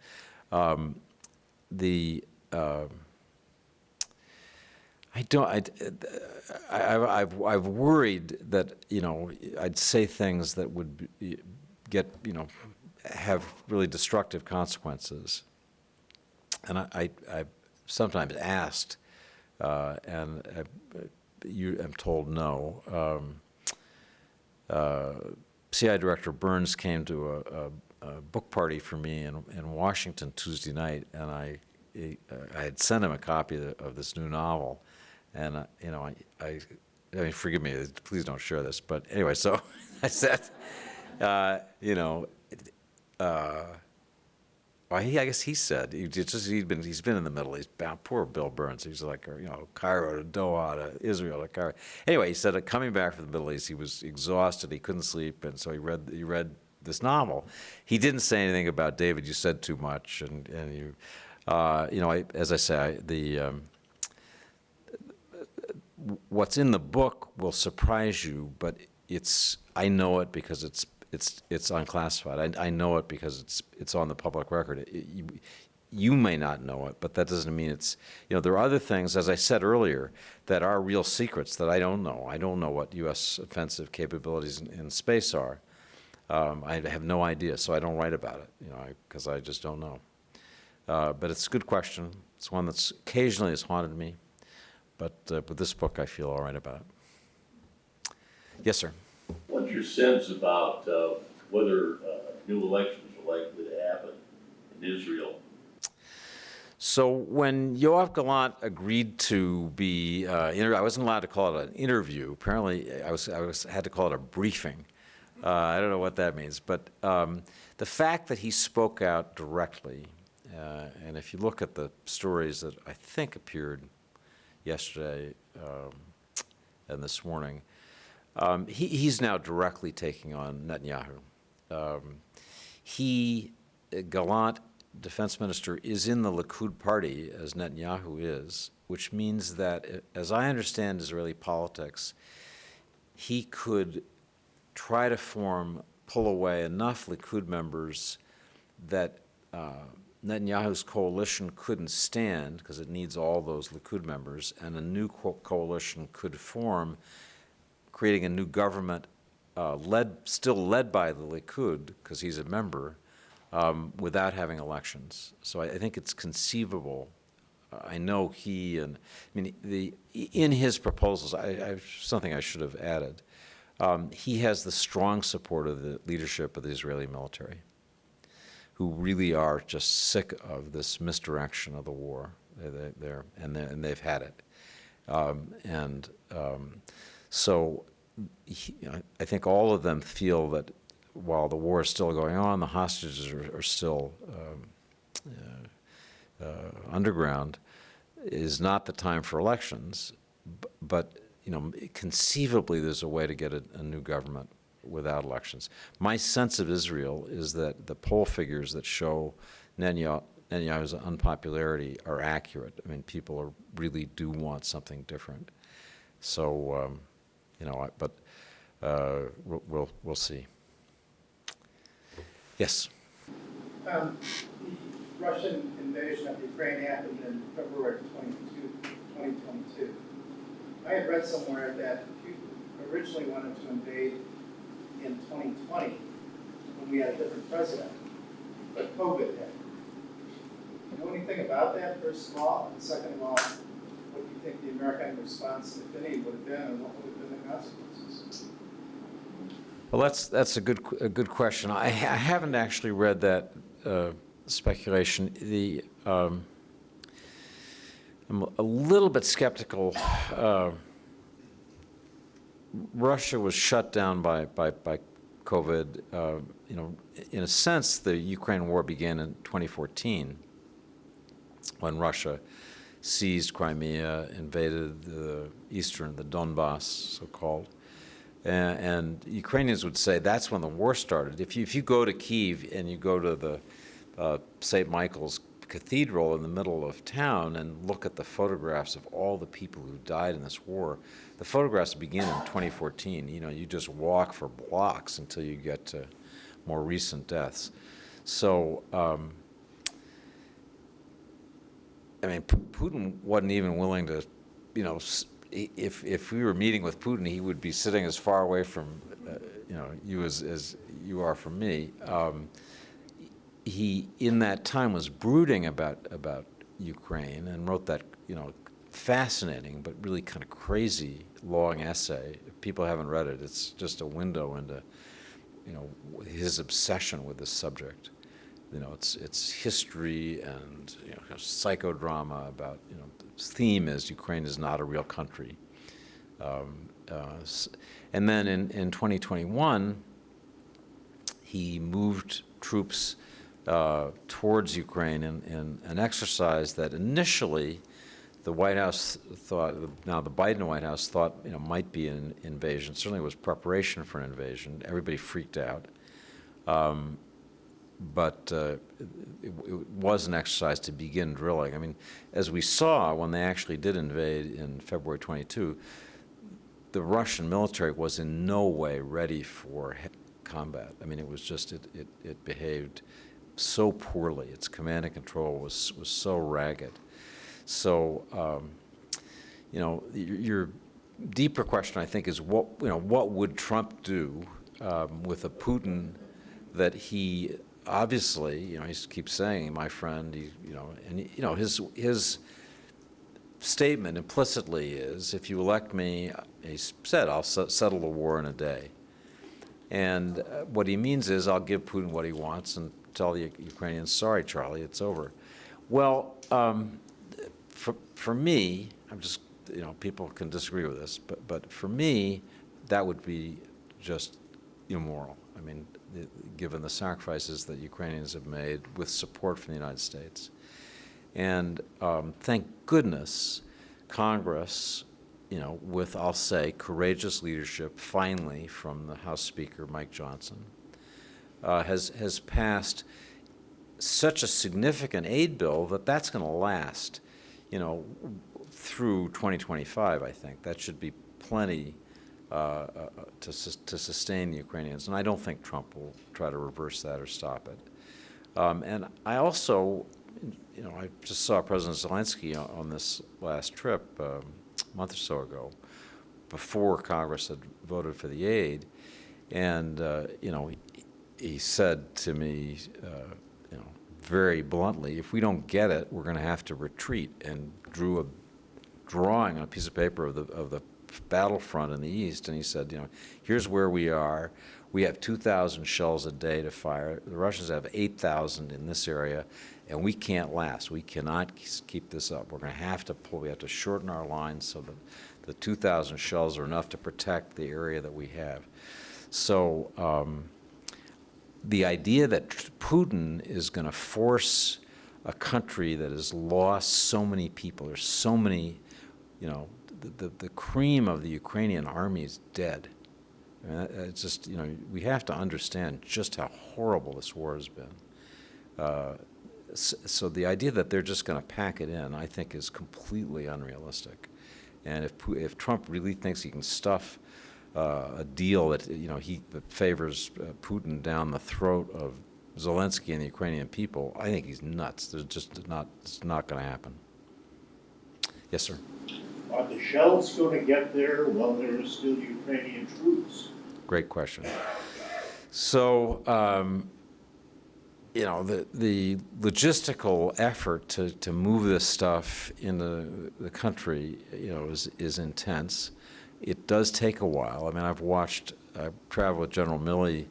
[SPEAKER 2] I've worried that, I'd say things that would have really destructive consequences. And I've sometimes asked, and I'm told no. CIA Director Burns came to book party for me in Washington Tuesday night, and I had sent him a copy of this new novel, and I mean, forgive me, please don't share this, but anyway, so I said, well, I guess he said he's been in the Middle East. Poor Bill Burns. He's like, Cairo to Doha to Israel to Cairo. Anyway, he said coming back from the Middle East, he was exhausted. He couldn't sleep, and so he read this novel. He didn't say anything about David. You said too much, and you, as I say, what's in the book will surprise you, but I know it because it's unclassified. I know it because it's on the public record. You may not know it, but that doesn't mean it's, there are other things, as I said earlier, that are real secrets that I don't know. I don't know what U.S. offensive capabilities in space are. I have no idea, so I don't write about it, because I just don't know. But it's a good question. It's one that's occasionally has haunted me, but with this book, I feel all right about it. Yes, sir.
[SPEAKER 6] What's your sense about whether new elections are likely to happen in Israel?
[SPEAKER 2] So when Yoav Gallant agreed to be I wasn't allowed to call it an interview. Apparently, I had to call it a briefing. I don't know what that means, but the fact that he spoke out directly, and if you look at the stories that I think appeared yesterday and this morning, he's now directly taking on Netanyahu. Gallant, defense minister, is in the Likud party, as Netanyahu is, which means that, as I understand Israeli politics, he could try to pull away enough Likud members that Netanyahu's coalition couldn't stand, because it needs all those Likud members, and a new coalition could form, creating a new government still led by the Likud, because he's a member, without having elections. So I think it's conceivable. I know in his proposals, something I should have added, he has the strong support of the leadership of the Israeli military, who really are just sick of this misdirection of the war. They've had it. So I think all of them feel that while the war is still going on, the hostages are still underground, is not the time for elections. But conceivably there's a way to get a new government without elections. My sense of Israel is that the poll figures that show Netanyahu's unpopularity are accurate. I mean, people really do want something different. So, but we'll see. Yes.
[SPEAKER 4] The Russian invasion of Ukraine happened in February 2022. I had read somewhere that Putin originally wanted to invade in 2020 when we had a different president, but COVID hit. Do you know anything about that, first of all? And second of all, what do you think the American response, if any, would have been, and what would have been the consequences?
[SPEAKER 2] Well, that's a good question. I haven't actually read that speculation. I'm a little bit skeptical. Russia was shut down by COVID. In a sense, the Ukraine war began in 2014 when Russia seized Crimea, invaded the Donbass, so-called. And Ukrainians would say that's when the war started. If you go to Kyiv and you go to the St. Michael's Cathedral in the middle of town and look at the photographs of all the people who died in this war, the photographs begin in 2014. You just walk for blocks until you get to more recent deaths. So, Putin wasn't even willing to, if we were meeting with Putin, he would be sitting as far away from, you as you are from me. He, in that time, was brooding about Ukraine and wrote that, fascinating but really kind of crazy long essay. If people haven't read it, it's just a window into his obsession with this subject. It's history and psychodrama about, the theme is Ukraine is not a real country. And then in 2021, he moved troops towards Ukraine in an exercise that initially the White House thought, now the Biden White House thought, might be an invasion. Certainly was preparation for an invasion. Everybody freaked out. But it was an exercise to begin drilling. I mean, as we saw when they actually did invade in February 22, the Russian military was in no way ready for combat. I mean, it was just, it behaved so poorly. Its command and control was so ragged. So, your deeper question, I think, is what would Trump do with a Putin that he obviously, he keeps saying, my friend, his statement implicitly is, if you elect me, he said, I'll settle the war in a day. And what he means is, I'll give Putin what he wants and tell the Ukrainians, sorry, Charlie, it's over. Well, for me, I'm just, people can disagree with this, but for me, that would be just immoral. I mean, given the sacrifices that Ukrainians have made with support from the United States. And thank goodness Congress, with, I'll say, courageous leadership, finally, from the House Speaker, Mike Johnson, has passed such a significant aid bill that's going to last, through 2025, I think. That should be plenty to sustain the Ukrainians. And I don't think Trump will try to reverse that or stop it. And I also, I just saw President Zelensky on this last trip a month or so ago, before Congress had voted for the aid. And, he said to me, very bluntly, if we don't get it, we're going to have to retreat, and drew a drawing on a piece of paper of the battlefront in the east, and he said, here's where we are. We have 2,000 shells a day to fire. The Russians have 8,000 in this area, and we can't last. We cannot keep this up. We're going to have to pull. We have to shorten our lines so that the 2,000 shells are enough to protect the area that we have. So the idea that Putin is going to force a country that has lost so many people, there's so many, the cream of the Ukrainian army is dead. I mean, it's just, we have to understand just how horrible this war has been. So the idea that they're just going to pack it in, I think, is completely unrealistic. And if Trump really thinks he can stuff a deal that that favors Putin down the throat of Zelensky and the Ukrainian people, I think he's nuts. It's not going to happen. Yes, sir.
[SPEAKER 7] Are the shells going to get there while there are still Ukrainian troops?
[SPEAKER 2] Great question. So, the logistical effort to move this stuff into the country, is intense. It does take a while. I mean, I've traveled with General Milley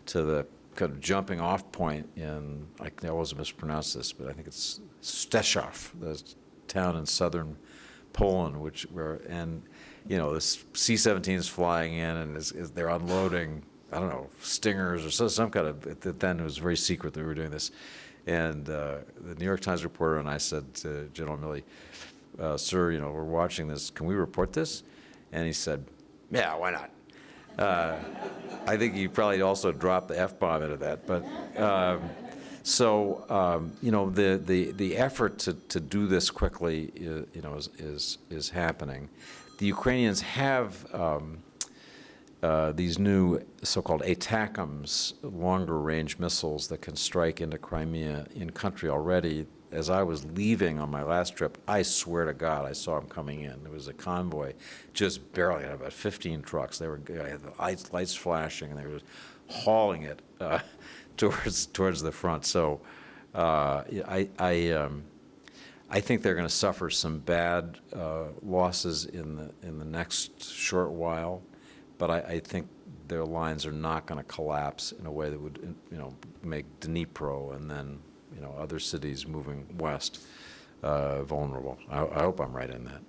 [SPEAKER 2] to the kind of jumping off point in, I always mispronounce this, but I think it's Steszów, the town in southern Poland, this C-17 is flying in, and they're unloading, I don't know, Stingers or some kind of, then it was very secret that we were doing this. And the New York Times reporter and I said to General Milley, sir, we're watching this, can we report this? And he said, yeah, why not? I think he probably also dropped the F-bomb into that. But the effort to do this quickly, is happening. The Ukrainians have these new so-called ATACMS, longer-range missiles that can strike into Crimea in country already. As I was leaving on my last trip, I swear to God, I saw them coming in. There was a convoy, just barely, about 15 trucks. They had the lights flashing, and they were hauling it towards the front. So I think they're going to suffer some bad losses in the next short while, but I think their lines are not going to collapse in a way that would, make Dnipro and then, other cities moving west vulnerable. I hope I'm right in that.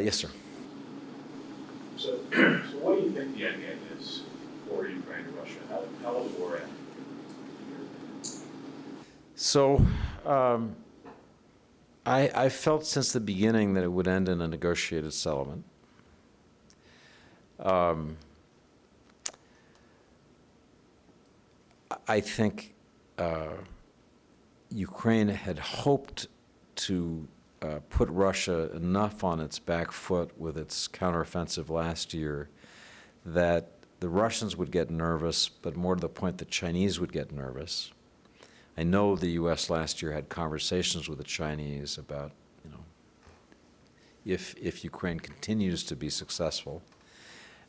[SPEAKER 2] Yes, sir.
[SPEAKER 8] So what do you think the end game is for Ukraine and Russia? How will the war end?
[SPEAKER 2] So I felt since the beginning that it would end in a negotiated settlement. I think Ukraine had hoped to put Russia enough on its back foot with its counteroffensive last year that the Russians would get nervous, but more to the point the Chinese would get nervous. I know the U.S. last year had conversations with the Chinese about, if Ukraine continues to be successful,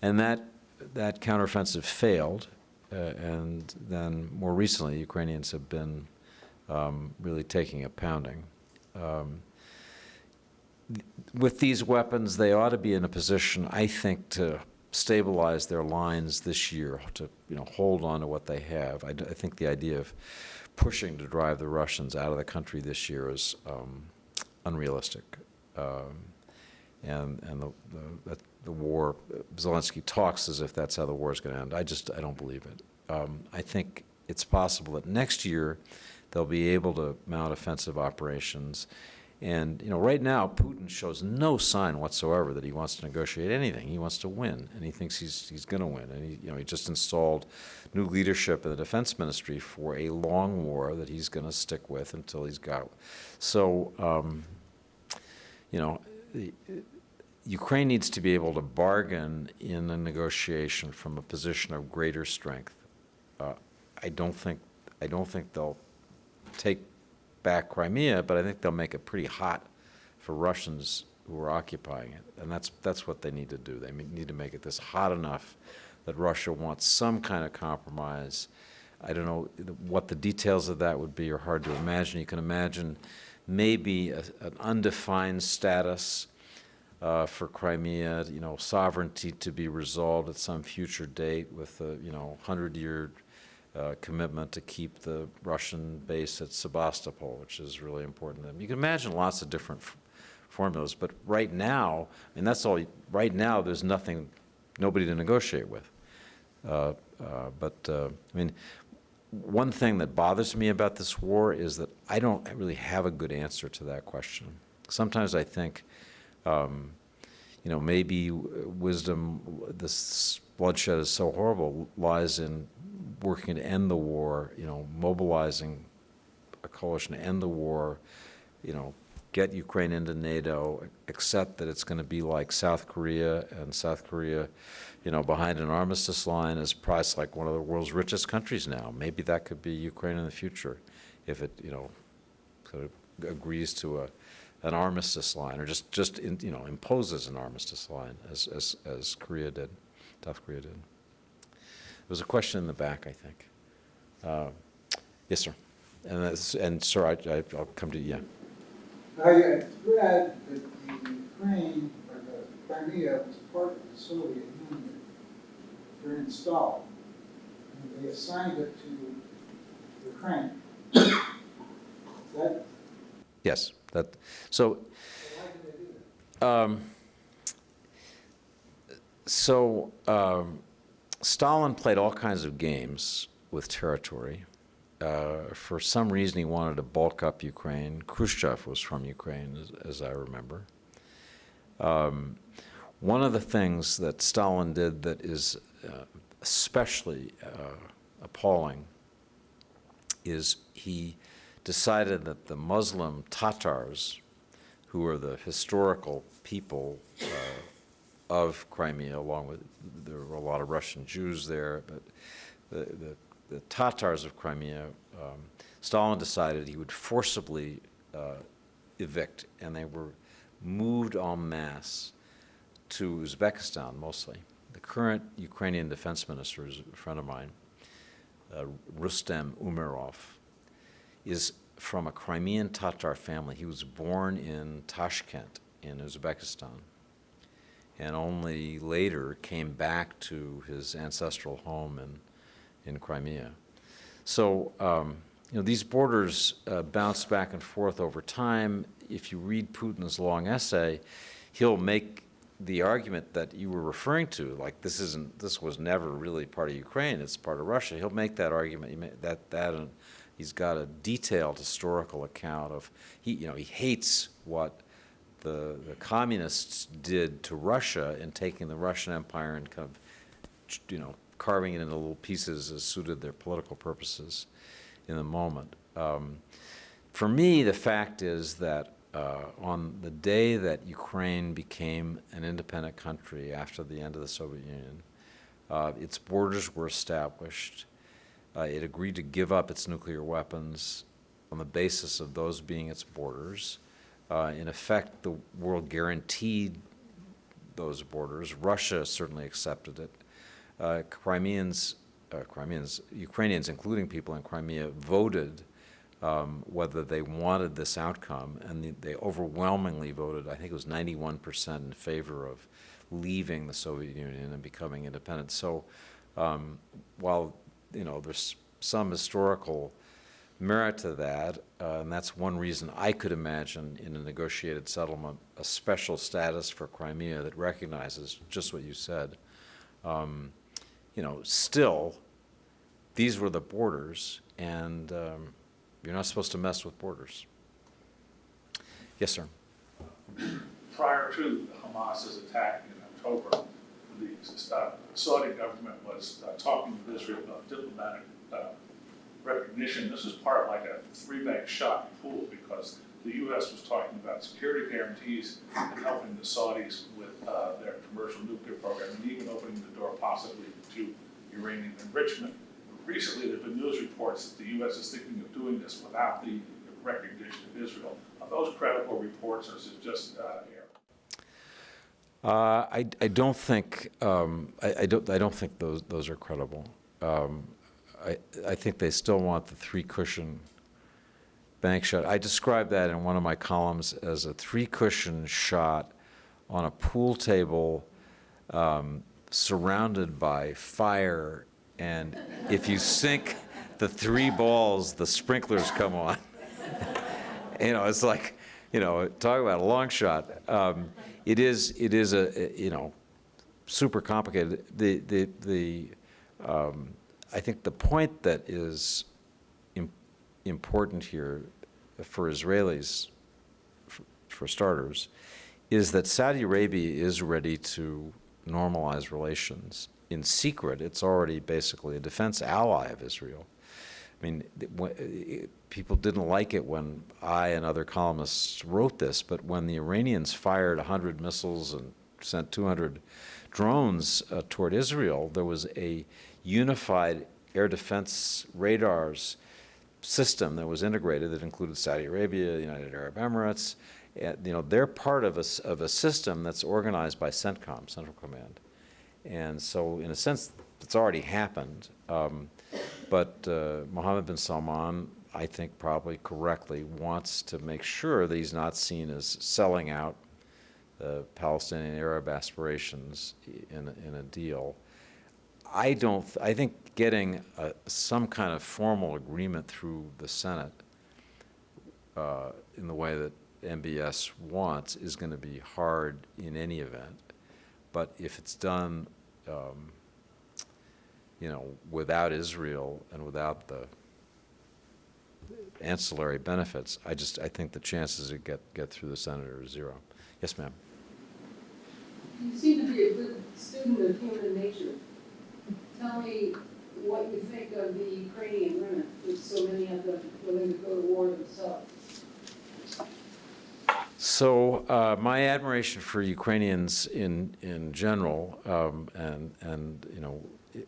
[SPEAKER 2] and that counteroffensive failed, and then more recently, Ukrainians have been really taking a pounding. With these weapons, they ought to be in a position, I think, to stabilize their lines this year, to hold on to what they have. I think the idea of pushing to drive the Russians out of the country this year is unrealistic. And the war, Zelensky talks as if that's how the war is going to end. I don't believe it. I think it's possible that next year they'll be able to mount offensive operations. And right now, Putin shows no sign whatsoever that he wants to negotiate anything. He wants to win, and he thinks he's going to win. And he just installed new leadership in the defense ministry for a long war that he's going to stick with until he's got. So, Ukraine needs to be able to bargain in a negotiation from a position of greater strength. I don't think they'll take back Crimea, but I think they'll make it pretty hot for Russians who are occupying it, and that's what they need to do. They need to make it this hot enough that Russia wants some kind of compromise. I don't know what the details of that would be, or hard to imagine. You can imagine maybe an undefined status for Crimea, sovereignty to be resolved at some future date with a 100-year commitment to keep the Russian base at Sebastopol, which is really important to them. You can imagine lots of different formulas, but right now, that's all. Right now, there's nobody to negotiate with. One thing that bothers me about this war is that I don't really have a good answer to that question. Sometimes I think, maybe wisdom, this bloodshed is so horrible, lies in working to end the war, mobilizing a coalition to end the war, get Ukraine into NATO, accept that it's going to be like South Korea, and South Korea, behind an armistice line is priced like one of the world's richest countries now. Maybe that could be Ukraine in the future if it, sort of agrees to an armistice line, or just imposes an armistice line as Korea did, South Korea did. There was a question in the back, I think. Yes, sir. And sir, I'll come to you. Yeah.
[SPEAKER 9] I read that the Ukraine, or the Crimea, was part of the Soviet Union during Stalin, and they assigned it to Ukraine. That?
[SPEAKER 2] Yes. So.
[SPEAKER 9] Why did they do that?
[SPEAKER 2] Stalin played all kinds of games with territory. For some reason, he wanted to bulk up Ukraine. Khrushchev was from Ukraine, as I remember. One of the things that Stalin did that is especially appalling is he decided that the Muslim Tatars, who are the historical people of Crimea, along with, there were a lot of Russian Jews there, but the Tatars of Crimea, Stalin decided he would forcibly evict, and they were moved en masse to Uzbekistan mostly. The current Ukrainian defense minister is a friend of mine, Rustem Umerov, is from a Crimean Tatar family. He was born in Tashkent in Uzbekistan. and only later came back to his ancestral home in Crimea. So, these borders bounce back and forth over time. If you read Putin's long essay, he'll make the argument that you were referring to, like this was never really part of Ukraine, it's part of Russia. He'll make that argument. And he's got a detailed historical account of he hates what the communists did to Russia in taking the Russian Empire and kind of, carving it into little pieces as suited their political purposes in the moment. For me, the fact is that on the day that Ukraine became an independent country after the end of the Soviet Union, its borders were established. It agreed to give up its nuclear weapons on the basis of those being its borders. In effect, the world guaranteed those borders. Russia certainly accepted it. Ukrainians, including people in Crimea, voted whether they wanted this outcome, and they overwhelmingly voted, I think it was 91% in favor of leaving the Soviet Union and becoming independent. So while there's some historical merit to that, and that's one reason I could imagine in a negotiated settlement a special status for Crimea that recognizes just what you said. Still, these were the borders, and you're not supposed to mess with borders. Yes, sir.
[SPEAKER 8] Prior to Hamas's attack in October, the Saudi government was talking with Israel about diplomatic recognition. This was part of like a three-bank shot pool because the U.S. was talking about security guarantees and helping the Saudis with their commercial nuclear program and even opening the door possibly to uranium enrichment. Recently, there have been news reports that the U.S. is thinking of doing this without the recognition of Israel. Are those credible reports, or is it just error?
[SPEAKER 2] I don't think I don't think those are credible. I think they still want the three-cushion bank shot. I described that in one of my columns as a three-cushion shot on a pool table surrounded by fire, and if you sink the three balls, the sprinklers come on. It's like, talk about a long shot. It is a super complicated. I think the point that is important here for Israelis, for starters, is that Saudi Arabia is ready to normalize relations. In secret, it's already basically a defense ally of Israel. I mean, people didn't like it when I and other columnists wrote this, but when the Iranians fired 100 missiles and sent 200 drones toward Israel, there was a unified air defense radars system that was integrated that included Saudi Arabia, the United Arab Emirates. They're part of a system that's organized by CENTCOM, Central Command. And so, in a sense, it's already happened. But Mohammed bin Salman, I think probably correctly, wants to make sure that he's not seen as selling out Palestinian Arab aspirations in a deal. I think getting some kind of formal agreement through the Senate in the way that MBS wants is going to be hard in any event. But if it's done, without Israel and without the ancillary benefits, I think the chances to get through the Senate are zero. Yes, ma'am.
[SPEAKER 10] You seem to be a good student of human nature. Tell me what you think of the Ukrainian women, with so many of them willing to go to war themselves.
[SPEAKER 2] So my admiration for Ukrainians in general, and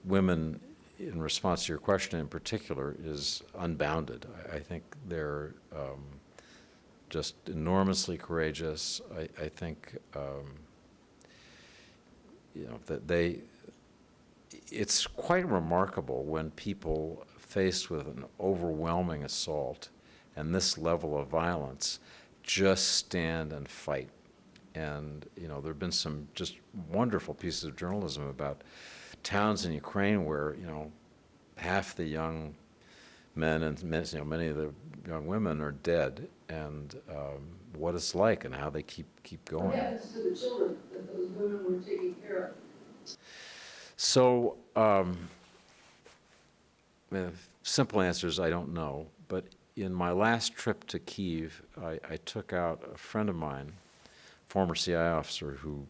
[SPEAKER 2] women in response to your question in particular, is unbounded. I think they're just enormously courageous. I think that it's quite remarkable when people faced with an overwhelming assault and this level of violence just stand and fight. And, you know, there have been some just wonderful pieces of journalism about towns in Ukraine where, you know, half the young men and you know, many of the young women are dead, and what it's like and how they keep going.
[SPEAKER 10] What happens to the children that those women were taking care of?
[SPEAKER 2] So, the simple answer is I don't know, but in my last trip to Kyiv, I took out a friend of mine, former CIA officer who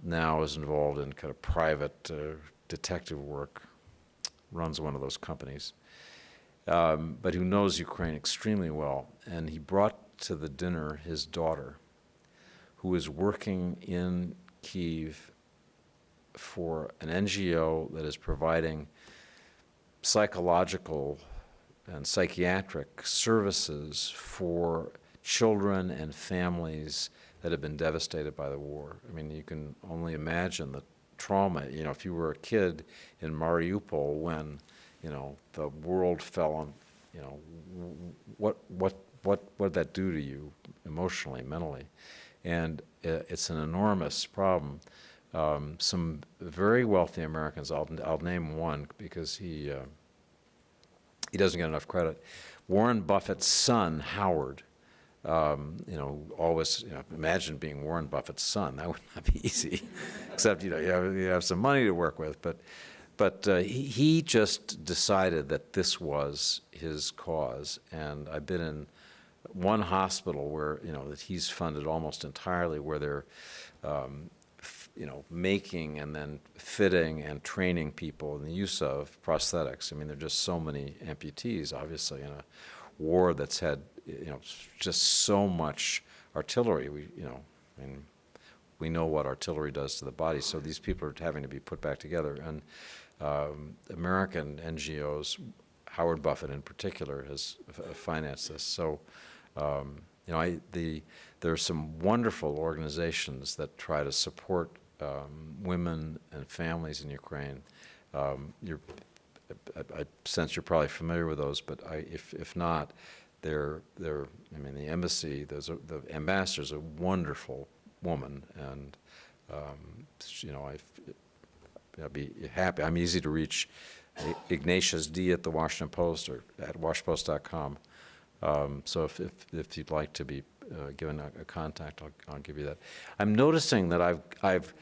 [SPEAKER 2] now is involved in kind of private detective work, runs one of those companies, but who knows Ukraine extremely well. And he brought to the dinner his daughter, who is working in Kyiv for an NGO that is providing psychological and psychiatric services for children and families that have been devastated by the war. I mean, you can only imagine the trauma. You know, if you were a kid in Mariupol when, you know, the world fell on, you know, what did that do to you emotionally, mentally? And it's an enormous problem. Some very wealthy Americans, I'll name one because he doesn't get enough credit. Warren Buffett's son, Howard, you know, always, you know, imagine being Warren Buffett's son. That would not be easy, except, you know, you have some money to work with. But he just decided that this was his cause. And I've been in one hospital where, you know, that he's funded almost entirely, where they're, you know, making and then fitting and training people in the use of prosthetics. I mean, there are just so many amputees, obviously, in a war that's had, you know, just so much artillery. You know, I mean, we know what artillery does to the body, so these people are having to be put back together. And American NGOs, Howard Buffett in particular, has financed this. So, you know, there are some wonderful organizations that try to support women and families in Ukraine. I sense you're probably familiar with those, but if not, I mean, the embassy, the ambassador's a wonderful woman, and you know, I'd be happy. I'm easy to reach. Ignatius D at the Washington Post or at washpost.com. So if you'd like to be given a contact, I'll give you that. I'm noticing that I've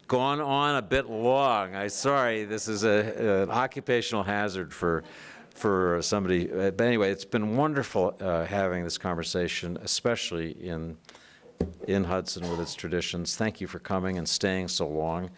[SPEAKER 2] gone on a bit long. I'm sorry, this is an occupational hazard for somebody. But anyway, it's been wonderful having this conversation, especially in Hudson with its traditions. Thank you for coming and staying so long.